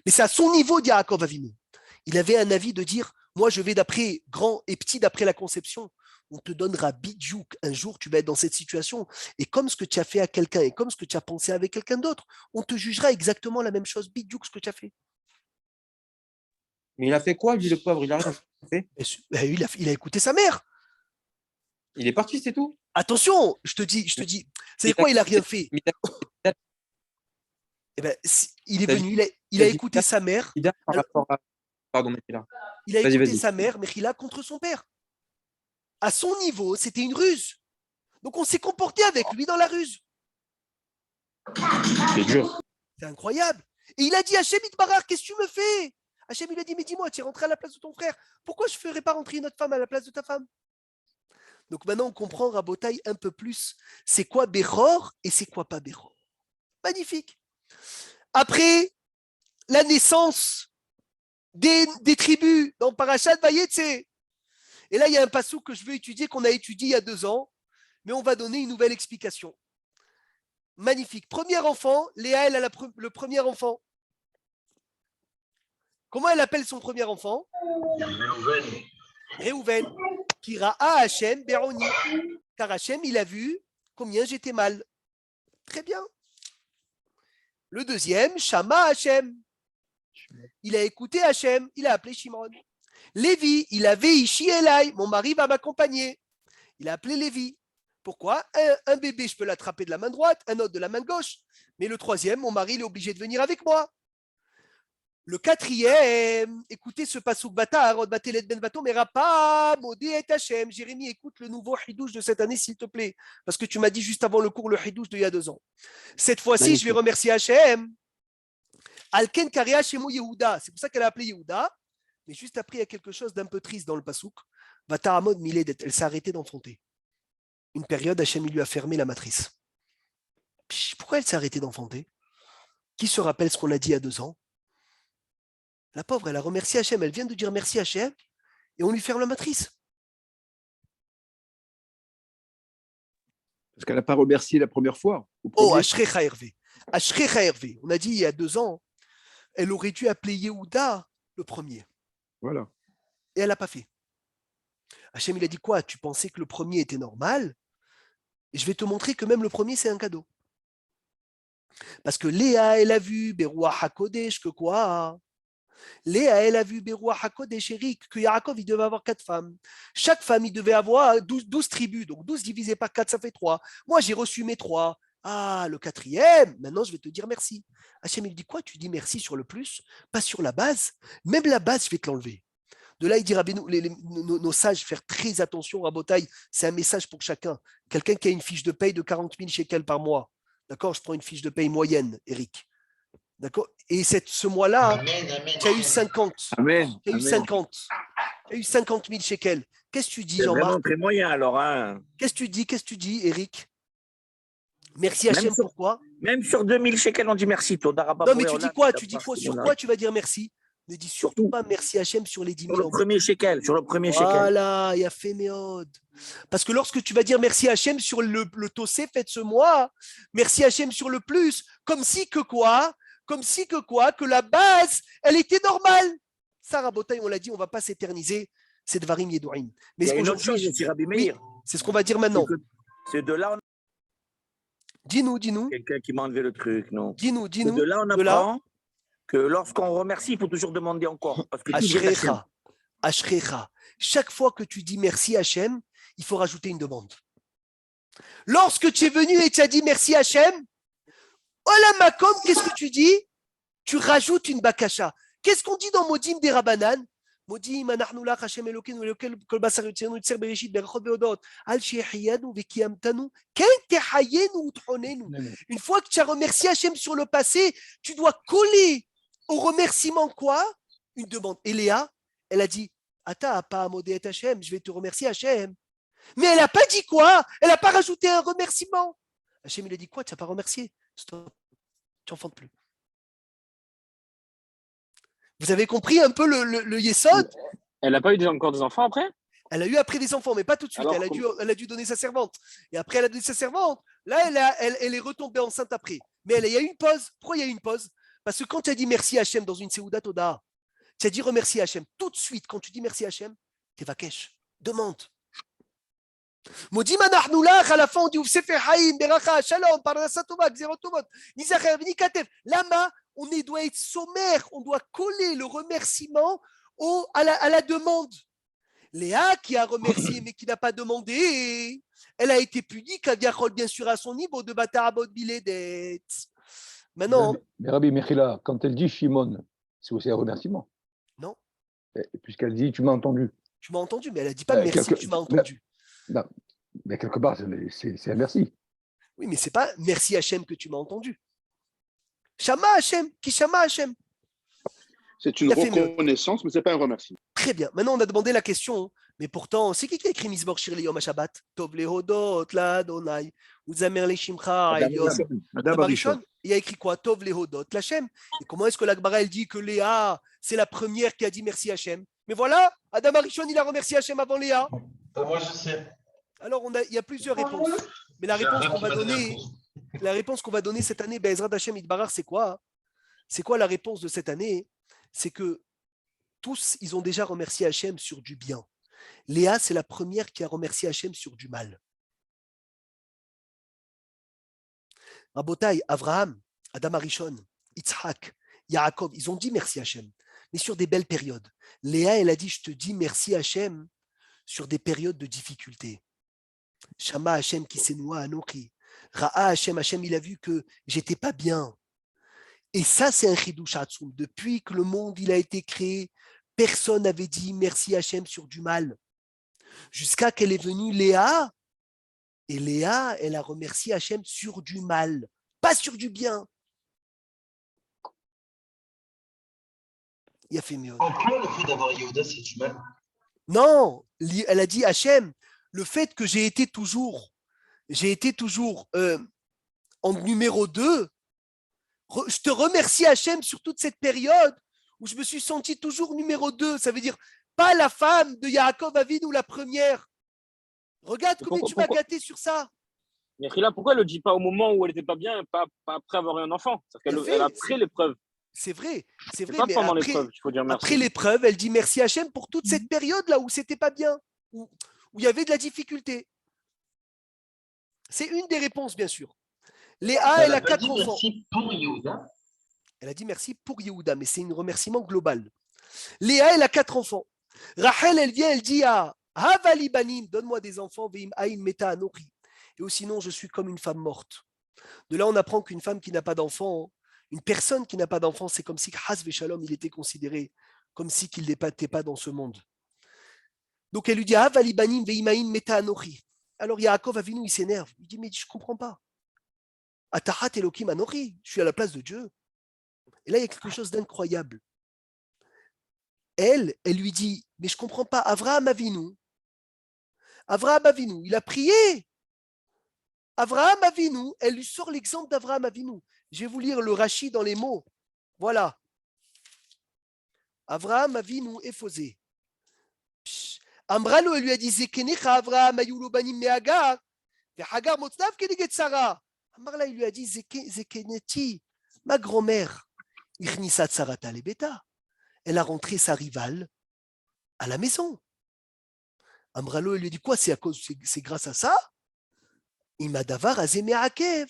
A: mais c'est à son niveau de Yaakov Avinu. Il avait un avis de dire, moi je vais d'après grand et petit, d'après la conception. On te donnera bidjouk. Un jour, tu vas être dans cette situation. Et comme ce que tu as fait à quelqu'un et comme ce que tu as pensé avec quelqu'un d'autre, on te jugera exactement la même chose, bidjouk, ce que tu as fait.
H: Mais il a fait quoi, lui, le pauvre? Il a rien fait.
A: Il a écouté sa mère.
H: Il est parti, c'est tout.
A: Attention, je te dis, c'est quoi, il n'a rien fait. Eh ben, il est venu, il a écouté sa mère.
H: Par rapport à... Pardon, Mechila.
A: Il a écouté sa mère, Mechila, contre son père. À son niveau, c'était une ruse. Donc on s'est comporté avec lui dans la ruse.
H: C'est dur.
A: C'est incroyable. Et il a dit, Hachem Itbarar, qu'est-ce que tu me fais? Hachem, il a dit, mais dis-moi, tu es rentré à la place de ton frère. Pourquoi je ne ferais pas rentrer une autre femme à la place de ta femme? Donc maintenant, on comprend, Rabotaï, un peu plus. C'est quoi Bechor et c'est quoi pas Bechor? Magnifique. Après la naissance des tribus dans Parashat Vayetze. Et là, il y a un passage que je veux étudier, qu'on a étudié il y a 2 ans, mais on va donner une nouvelle explication. Magnifique. Premier enfant, Léa, elle a le premier enfant. Comment elle appelle son premier enfant? Réhouven. Kira Hachem Beroni. Car Hachem, il a vu combien j'étais mal. Très bien. Le deuxième, Shama Hachem. Il a écouté Hachem, il a appelé Shimron. Lévi, il avait Ishi Elai, mon mari va m'accompagner. Il a appelé Lévi. Pourquoi? Un bébé, je peux l'attraper de la main droite, un autre de la main gauche. Mais le troisième, mon mari, il est obligé de venir avec moi. Le quatrième, écoutez ce passouk bata, batelet ben bato, mais rapa, modé et Hachem. Jérémie, écoute le nouveau hidouche de cette année, s'il te plaît. Parce que tu m'as dit juste avant le cours le hidouche d'il y a 2 ans. Cette fois-ci, je vais remercier Hachem. Alken Karia Shemu Yehuda. C'est pour ça qu'elle a appelé Yehuda. Mais juste après, il y a quelque chose d'un peu triste dans le pasouk. Vataramod Miledet, elle s'est arrêtée d'enfanter. Une période, Hachem lui a fermé la matrice. Pourquoi elle s'est arrêtée d'enfanter? Qui se rappelle ce qu'on a dit il y a 2 ans? La pauvre, elle a remercié Hachem. Elle vient de dire merci Hachem et on lui ferme la matrice.
C: Parce qu'elle n'a pas remercié la première fois.
A: Oh, Ashrecha Hervé. Ashrecha Hervé. On a dit il y a 2 ans, elle aurait dû appeler Yehuda le premier.
C: Voilà.
A: Et elle n'a pas fait. Hachem, il a dit quoi? Tu pensais que le premier était normal? Et je vais te montrer que même le premier, c'est un cadeau. Parce que Léa, elle a vu, Berouah HaKodesh, que quoi? Léa, elle a vu Beroua Hakod et Chérik que Yaakov, il devait avoir 4 femmes. Chaque femme, il devait avoir 12 tribus. Donc 12 divisé par 4, ça fait 3. Moi, j'ai reçu mes 3. Ah, le quatrième, maintenant, je vais te dire merci. Hachem, il dit quoi? Tu dis merci sur le plus, pas sur la base. Même la base, je vais te l'enlever. De là, il dit Rabbeinu, nos sages, faire très attention à Botaï. C'est un message pour chacun. Quelqu'un qui a une fiche de paye de 40 000 shekels par mois. D'accord? Je prends une fiche de paye moyenne, Eric. D'accord? Et ce mois-là, tu as eu 50.
I: Amen.
A: Tu as eu
I: Amen.
A: 50. Tu as eu 50 000 shekels. Qu'est-ce que tu dis,
I: C'est vraiment
A: Jean-Marc?
I: très moyen alors. Hein.
A: Qu'est-ce que tu dis, Eric? Merci Hachem, pourquoi?
I: Même sur 2000 shekels, on dit merci.
A: Non, mais tu dis quoi? Tu dis quoi? Sur quoi tu vas dire merci? Ne dis surtout pas merci Hachem sur les 10 000.
I: Sur le premier shekel. Sur le premier shekel.
A: Voilà, il y a fait méode. Parce que lorsque tu vas dire merci Hachem sur le tossé fait de ce mois, merci Hachem sur le plus, comme si que quoi? Comme si que quoi? Que la base, elle était normale. Ça, Rabotaï, on l'a dit, on ne va pas s'éterniser. C'est Dvarim Yedouim. Mais
I: Il y a une autre
A: aujourd'hui,
I: chose aussi, Rabbi Meir.
A: oui, c'est ce qu'on va dire maintenant.
I: C'est de là,
A: Dis-nous.
I: quelqu'un qui m'a enlevé le truc, non?
A: Dis-nous.
I: De là, on apprend que lorsqu'on remercie, il faut toujours demander encore. Parce que
A: Ashrecha. Chaque fois que tu dis merci Hachem, il faut rajouter une demande. Lorsque tu es venu et tu as dit merci Hachem, Ola Makom, qu'est-ce que tu dis? Tu rajoutes une bakasha. Qu'est-ce qu'on dit dans Modim des Rabbanan? Modim, anachnu lach Hashem Elokeinu, Elokel kol basar yotzerenu yitzer bereshit, berachot beodot, al shehiyanu vekiyamtanu, ken tehayenu utchonenu. Une fois que tu as remercié Hachem sur le passé, tu dois coller au remerciement quoi? Une demande. Et Léa, elle a dit, Ata pas amodé et Hachem, je vais te remercier Hachem. Mais elle n'a pas dit quoi? Elle n'a pas rajouté un remerciement. Hachem, il a dit quoi? Tu n'as pas remercié. Stop, tu n'enfantes plus. Vous avez compris un peu le Yesod?
F: Elle n'a pas eu encore des enfants après?
A: Elle a eu après des enfants, mais pas tout de suite.
F: Alors,
A: elle a dû donner sa servante. Et après, elle a donné sa servante. Là, elle est retombée enceinte après. Mais il y a eu une pause. Pourquoi il y a eu une pause? Parce que quand tu as dit merci Hachem dans une Seudat Toda, tu as dit remercie Hachem. Tout de suite, quand tu dis merci Hachem, t'es vakesh. Demande. Modim anachnu lach, à la fin, on dit Sefer Haïm, Beracha, Shalom, Parnasat Tova, Gzerot Tovot, Nizacher, Vnikatev. Lama, on doit être sommaire, on doit coller le remerciement à la demande. Léa, qui a remercié mais qui n'a pas demandé, elle a été punie, Kaviachol, bien sûr, à son niveau de Batarabot Biledet. Maintenant.
C: Mais Rabbi Mechila, quand elle dit Shimon, c'est aussi un remerciement.
A: Non.
C: Puisqu'elle dit tu m'as entendu.
A: Tu m'as entendu, mais elle n'a dit pas merci, tu m'as entendu.
C: Non, mais quelque part, c'est un merci.
A: Oui, mais ce n'est pas merci Hachem que tu m'as entendu. Shama Hachem, qui Shama Hachem.
G: C'est une reconnaissance, mais ce n'est pas un remerciement.
A: Très bien. Maintenant, on a demandé la question, mais pourtant, c'est qui a écrit Mizmor Shir Yom HaShabbat? Tov lehodot l'Adonai, Uzamer leshimcha Adam Arishon. Il a écrit quoi? Tov lehodot l'Hachem. Et comment est-ce que l'Agmara, elle dit que Léa, c'est la première qui a dit merci Hachem? Mais voilà, Adam Arishon, il a remercié Hachem avant Léa.
D: Moi, je sais.
A: Alors, il y a plusieurs réponses. Mais la réponse qu'on va donner cette année, Be'ezrat Hashem Yitbarach, c'est quoi? C'est quoi la réponse de cette année? C'est que tous, ils ont déjà remercié Hachem sur du bien. Léa, c'est la première qui a remercié Hachem sur du mal. Rabotai, Avraham, Adam Arishon, Yitzhak, Yaakov, ils ont dit merci Hachem, mais sur des belles périodes. Léa, elle a dit, je te dis merci Hachem sur des périodes de difficulté. Shama Hachem qui s'énoua Anoki. Ra'a Hachem, Hachem, il a vu que j'étais pas bien. Et ça, c'est un chidouch Hatsoum. Depuis que le monde il a été créé, personne n'avait dit merci Hachem sur du mal. Jusqu'à qu'elle est venue Léa. Et Léa, elle a remercié Hachem sur du mal, pas sur du bien. Il a fait mieux.
D: En quoi le fait d'avoir Yehuda, c'est du mal?
A: Non, elle a dit Hachem, le fait que j'ai été toujours en numéro 2, je te remercie Hachem sur toute cette période où je me suis senti toujours numéro 2. Ça veut dire pas la femme de Yaakov Avinu, la première. Regarde combien tu m'as gâté sur ça.
F: Mais Rila, pourquoi elle ne le dit pas au moment où elle n'était pas bien, pas après avoir eu un enfant? C'est-à-dire qu'elle a pris l'épreuve.
A: C'est vrai,
F: pas
A: mais
F: pendant l'épreuve, il faut dire merci.
A: Après l'épreuve, elle dit merci Hachem pour toute cette période-là où c'était pas bien, où il y avait de la difficulté. C'est une des réponses, bien sûr. Léa, elle a 4 enfants.
D: Merci pour Yehuda.
A: Elle a dit merci pour Yehuda, mais c'est un remerciement global. Léa, elle a 4 enfants. Rachel, elle vient, elle dit à Havali Banim, donne-moi des enfants, Veim Aïn Meta Anochi. Et ou sinon, je suis comme une femme morte. De là, on apprend qu'une femme qui n'a pas d'enfant, une personne qui n'a pas d'enfant, c'est comme si Has Veshalom, il était considéré comme si qu'il n'était pas dans ce monde. Donc elle lui dit Havali Banim, Veim Aïn Meta Anochi. Alors Yaakov Avinu, il s'énerve. Il dit mais je ne comprends pas. Atahat Elokim Anochi, je suis à la place de Dieu. Et là, il y a quelque chose d'incroyable. Elle lui dit, mais je ne comprends pas, Avraham Avinu, il a prié. Avraham Avinu, elle lui sort l'exemple d'Avraham Avinu. Je vais vous lire le Rashi dans les mots. Voilà. Avraham Avinu Ephosé. Amralo, elle lui a dit, Zekenecha Avraham Ayulo Banim Mehagar, Hagar Motnav Keneget Sarah. Amrala, il lui a dit, Zekeneti, ma grand-mère, Irnisat Sarata Lebeta. Elle a rentré sa rivale à la maison. Amralo, il lui dit quoi? C'est grâce à ça? Imadavar azeme akev.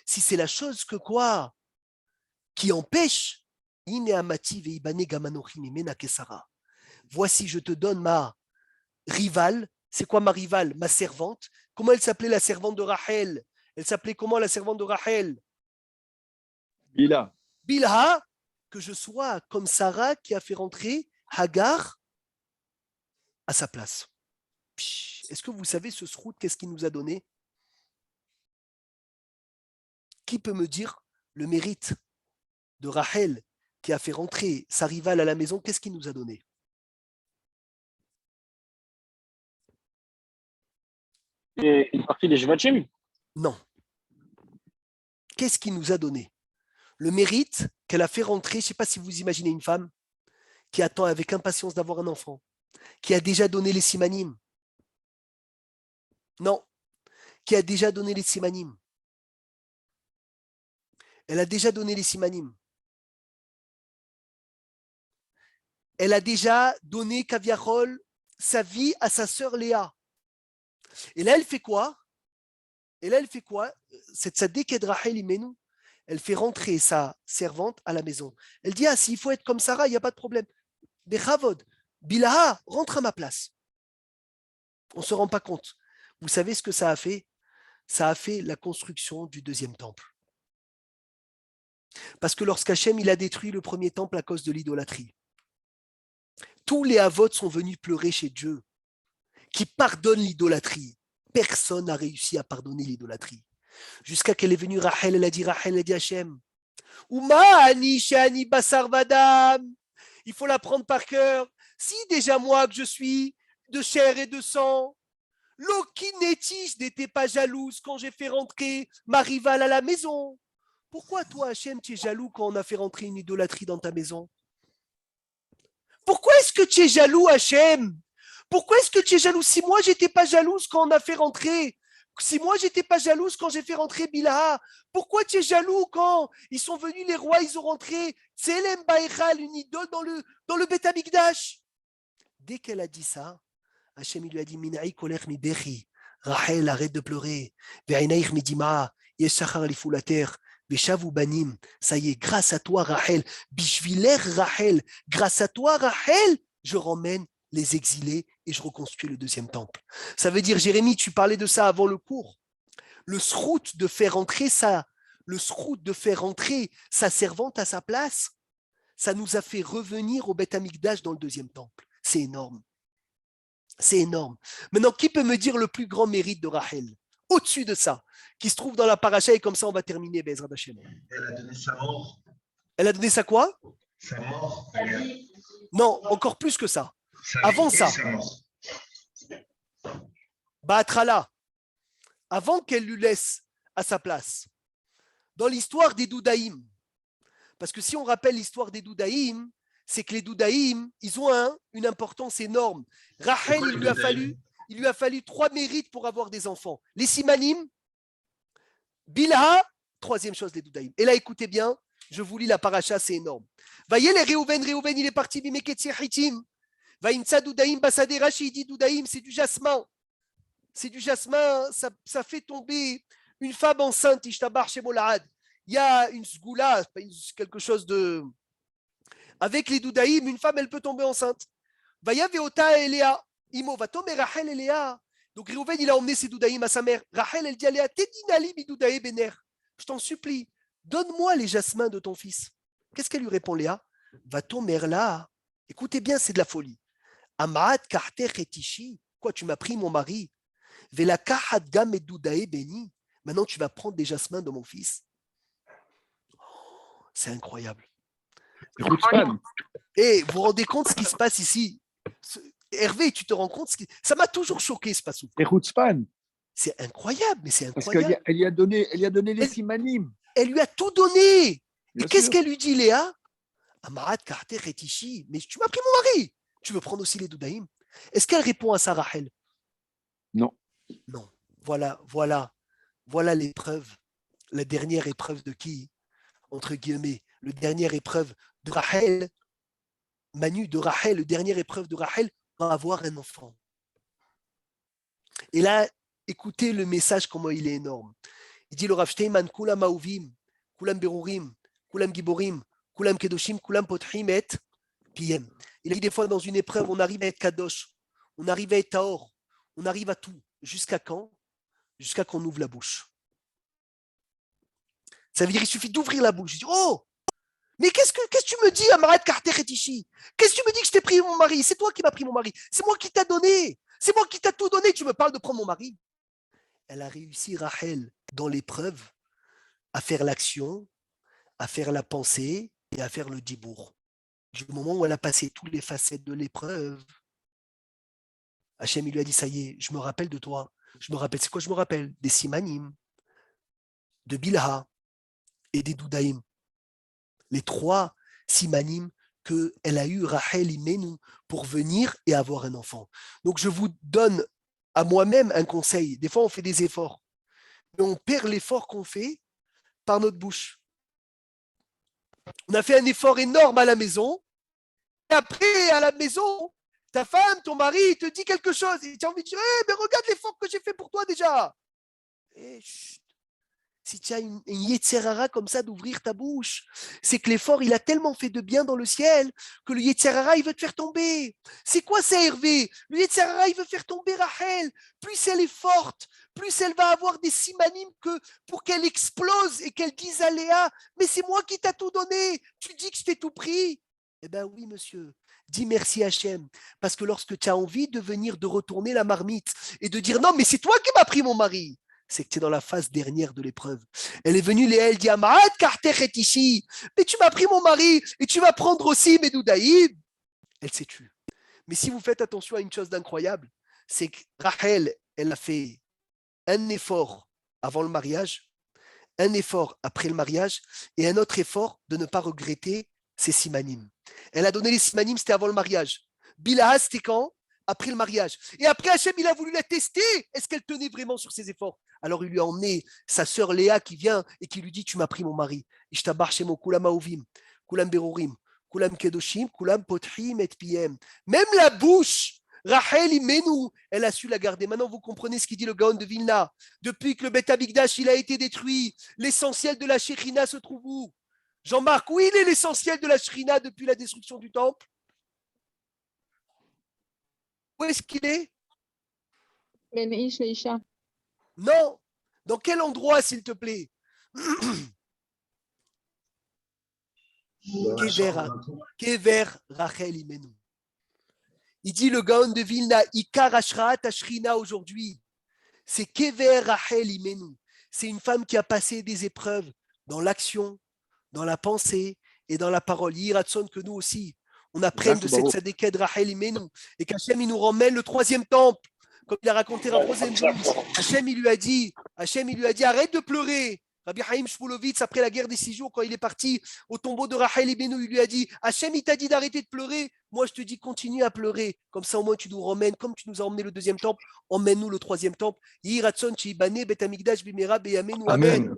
A: Si c'est la chose que quoi qui empêche, voici, je te donne ma rivale. C'est quoi ma rivale? Ma servante. Comment elle s'appelait la servante de Rachel? Elle s'appelait comment la servante de Rachel?
C: Bilha.
A: Bilha. Que je sois comme Sarah qui a fait rentrer Hagar à sa place. Est-ce que vous savez ce srout, qu'est-ce qu'il nous a donné? Qui peut me dire le mérite de Rachel qui a fait rentrer sa rivale à la maison? Qu'est-ce qu'il nous a donné?
F: Une partie des Shvachim?
A: Non. Qu'est-ce qu'il nous a donné? Le mérite qu'elle a fait rentrer, je ne sais pas si vous imaginez une femme qui attend avec impatience d'avoir un enfant, qui a déjà donné les simanim. Non, qui a déjà donné les simanim. Elle a déjà donné les simanim. Elle a déjà donné Kaviarol sa vie à sa sœur Léa. Et là, elle fait quoi? Cette Tzaddiket Rachel Imenu, elle fait rentrer sa servante à la maison. Elle dit, s'il faut être comme Sarah, il n'y a pas de problème. Bechavod, Bilha, rentre à ma place. On ne se rend pas compte. Vous savez ce que ça a fait? Ça a fait la construction du deuxième temple. Parce que lorsqu'Hachem il a détruit le premier temple à cause de l'idolâtrie, tous les Havot sont venus pleurer chez Dieu, qui pardonne l'idolâtrie. Personne n'a réussi à pardonner l'idolâtrie. Jusqu'à qu'elle est venue Rachel, elle a dit Hachem, Uma ani shani basar vadam. Il faut la prendre par cœur. Si déjà moi que je suis de chair et de sang, Lokineti, je n'étais pas jalouse quand j'ai fait rentrer ma rivale à la maison. Pourquoi toi, Hachem, tu es jaloux quand on a fait rentrer une idolâtrie dans ta maison? Pourquoi est-ce que tu es jaloux, Hachem? Pourquoi est-ce que tu es jaloux? Si moi, j'étais pas jalouse quand on a fait rentrer, si moi, j'étais pas jalouse quand j'ai fait rentrer Bilha, pourquoi tu es jaloux quand ils sont venus, les rois, ils ont rentré Tselem Baïchal, une idole dans le Beth Amikdash? Dès qu'elle a dit ça, Hachem il lui a dit Minaï kolech mi bechi, Rachel, arrête de pleurer. Ve'inaïch mi dima, yeshachar lifulater, ve'shavu banim. Ça y est, grâce à toi, Rachel, bishviler Rachel, grâce à toi, Rachel, je ramène les exilés et je reconstruis le deuxième temple. Ça veut dire, Jérémie, tu parlais de ça avant le cours. Le srout de faire rentrer sa servante à sa place, ça nous a fait revenir au Beth Amikdash dans le deuxième temple. C'est énorme. C'est énorme. Maintenant, qui peut me dire le plus grand mérite de Rachel? Au-dessus de ça, qui se trouve dans la paracha, et comme ça on va terminer, Bezrat Hashem.
D: Elle a donné sa mort.
A: Elle a donné sa quoi?
D: Sa mort.
A: Non, encore plus que ça. Avant ça, Baatrala, avant qu'elle lui laisse à sa place, dans l'histoire des Doudaïm, parce que si on rappelle l'histoire des Doudaïm, c'est que les Doudaïm, ils ont une importance énorme. Rachel, il lui a fallu 3 mérites pour avoir des enfants. Les Simanim, Bilha, troisième chose, les Doudaïm. Et là, écoutez bien, je vous lis la paracha, c'est énorme. Voyez les Réhouven, il est parti, Bimeketsi Hitim. Vaïnsa Doudaïm, Basade Rashi, il dit Doudaïm, c'est du jasmin. C'est du jasmin, ça fait tomber une femme enceinte, Ishtabar Shemolahad. il y a une sgoula, quelque chose de... Avec les doudaïm, une femme, elle peut tomber enceinte. Vaya veota Eléa, imo va tomber Rachel Eléa. Donc Réhouven, il a emmené ses doudaïm à sa mère. Rachel, elle dit à Léa, Tedinali mi doudaï bener. Je t'en supplie, donne-moi les jasmins de ton fils. Qu'est-ce qu'elle lui répond, Léa? Va tomber là. Écoutez bien, c'est de la folie. Amaat karter etishi. Quoi, tu m'as pris mon mari? Vela kahat gam et doudaï beni. Maintenant, tu vas prendre des jasmins de mon fils. C'est incroyable.
C: Écoute, Span,
A: Et vous vous rendez compte ce qui se passe ici? Hervé, tu te rends compte ça m'a toujours choqué ce passage.
C: écoute, Span,
A: C'est incroyable, mais c'est
C: parce
A: incroyable.
C: qu'elle lui a donné les simanim.
A: Elle lui a tout donné. Et
C: Bien
A: qu'est-ce
C: sûr.
A: qu'elle lui dit, Léa? Amarat Carter et Tishi, mais tu m'as pris mon mari. Tu veux prendre aussi les doudaïm? Est-ce qu'elle répond à ça, Rachel?
C: Non.
A: Non. Voilà l'épreuve, la dernière épreuve de qui? Entre guillemets, la dernière épreuve de Rachel, Manu de Rachel, la dernière épreuve de Rachel, va avoir un enfant. Et là, écoutez le message, comment il est énorme. Il dit le Rav Steinman, Kulam Auvim, Kulam Berurim, Kulam Giborim, Kulam Kedoshim, Kulam Potrim et Piem. Il a dit des fois dans une épreuve, on arrive à être Kadosh, on arrive à être Taor, on arrive à tout. Jusqu'à quand? Jusqu'à qu'on ouvre la bouche. Ça veut dire qu'il suffit d'ouvrir la bouche. Je dis, oh, mais qu'est-ce que tu me dis, Amarat Carter et Tishi? Qu'est-ce que tu me dis que je t'ai pris mon mari? C'est toi qui m'as pris mon mari. C'est moi qui t'ai donné. C'est moi qui t'ai tout donné. Tu me parles de prendre mon mari. Elle a réussi, Rachel, dans l'épreuve, à faire l'action, à faire la pensée et à faire le dibour. Du moment où elle a passé toutes les facettes de l'épreuve, Hachem, il lui a dit, ça y est, je me rappelle de toi. Je me rappelle, c'est quoi je me rappelle? Des simanim, de Bilha et des doudaïm. Les 3 simanim qu'elle a eu, Rachel Imenu, pour venir et avoir un enfant. Donc je vous donne à moi-même un conseil. Des fois, on fait des efforts, mais on perd l'effort qu'on fait par notre bouche. On a fait un effort énorme à la maison, et après, à la maison, ta femme, ton mari, te dit quelque chose, et tu as envie de dire, mais regarde l'effort que j'ai fait pour toi déjà. Et chut. Si tu as une Yetzerara comme ça d'ouvrir ta bouche, c'est que l'effort, il a tellement fait de bien dans le ciel que le Yetzerara, il veut te faire tomber. C'est quoi ça, Hervé? Le Yetzerara, il veut faire tomber Rachel. Plus elle est forte, plus elle va avoir des simanim pour qu'elle explose et qu'elle dise à Léa, mais c'est moi qui t'ai tout donné. Tu dis que je t'ai tout pris. Eh bien oui, monsieur. Dis merci Hachem. Parce que lorsque tu as envie de retourner la marmite et de dire non, mais c'est toi qui m'as pris mon mari, c'est que tu es dans la phase dernière de l'épreuve. Elle est venue, Léa, elle dit Amarat Carter et Tishi, mais tu m'as pris mon mari et tu vas prendre aussi mes doudaïm. Elle s'est tue. Mais si vous faites attention à une chose d'incroyable, c'est que Rachel, elle a fait un effort avant le mariage, un effort après le mariage et un autre effort de ne pas regretter ses simanim. Elle a donné les simanim, c'était avant le mariage. Bilha, c'était quand? Après le mariage. Et après, Hachem, il a voulu la tester. Est-ce qu'elle tenait vraiment sur ses efforts? Alors, il lui a emmené sa sœur Léa qui vient et qui lui dit, tu m'as pris mon mari. Ishtabar shemo kulam aovim, kulam berurim, kulam kedoshim, kulam potrim et piem. Même la bouche, Rachel Imenu, elle a su la garder. Maintenant, vous comprenez ce qu'il dit le Gaon de Vilna. Depuis que le Beth Amikdash, il a été détruit, l'essentiel de la Shekhinah se trouve où? Jean-Marc, où il est l'essentiel de la Shekhinah depuis la destruction du temple? Où est-ce qu'il est? Non. Dans quel endroit, s'il te plaît? Kever Rachel Imenu. Il dit le Gaon de Vilna, Ikar Ashraat Ashrina aujourd'hui. C'est Kever Rachel Imenu. C'est une femme qui a passé des épreuves dans l'action, dans la pensée et dans la parole. Yiratson que nous aussi, on apprenne de cette Tzadéket Rachel Imenu et qu'Hachem il nous ramène le 3e temple. Comme il a raconté Rav Rosenblum, Hachem il lui a dit, arrête de pleurer. Rabbi Haïm Shmulevitz, après la guerre des 6 jours, quand il est parti au tombeau de Rachel Imenu, il lui a dit, Hachem il t'a dit d'arrêter de pleurer. Moi je te dis continue à pleurer. Comme ça au moins tu nous ramènes, comme tu nous as emmené le 2e temple, emmène-nous le 3e temple. Yiratson Chibane Bet Amikdash Bimera Beyamenu. Amen.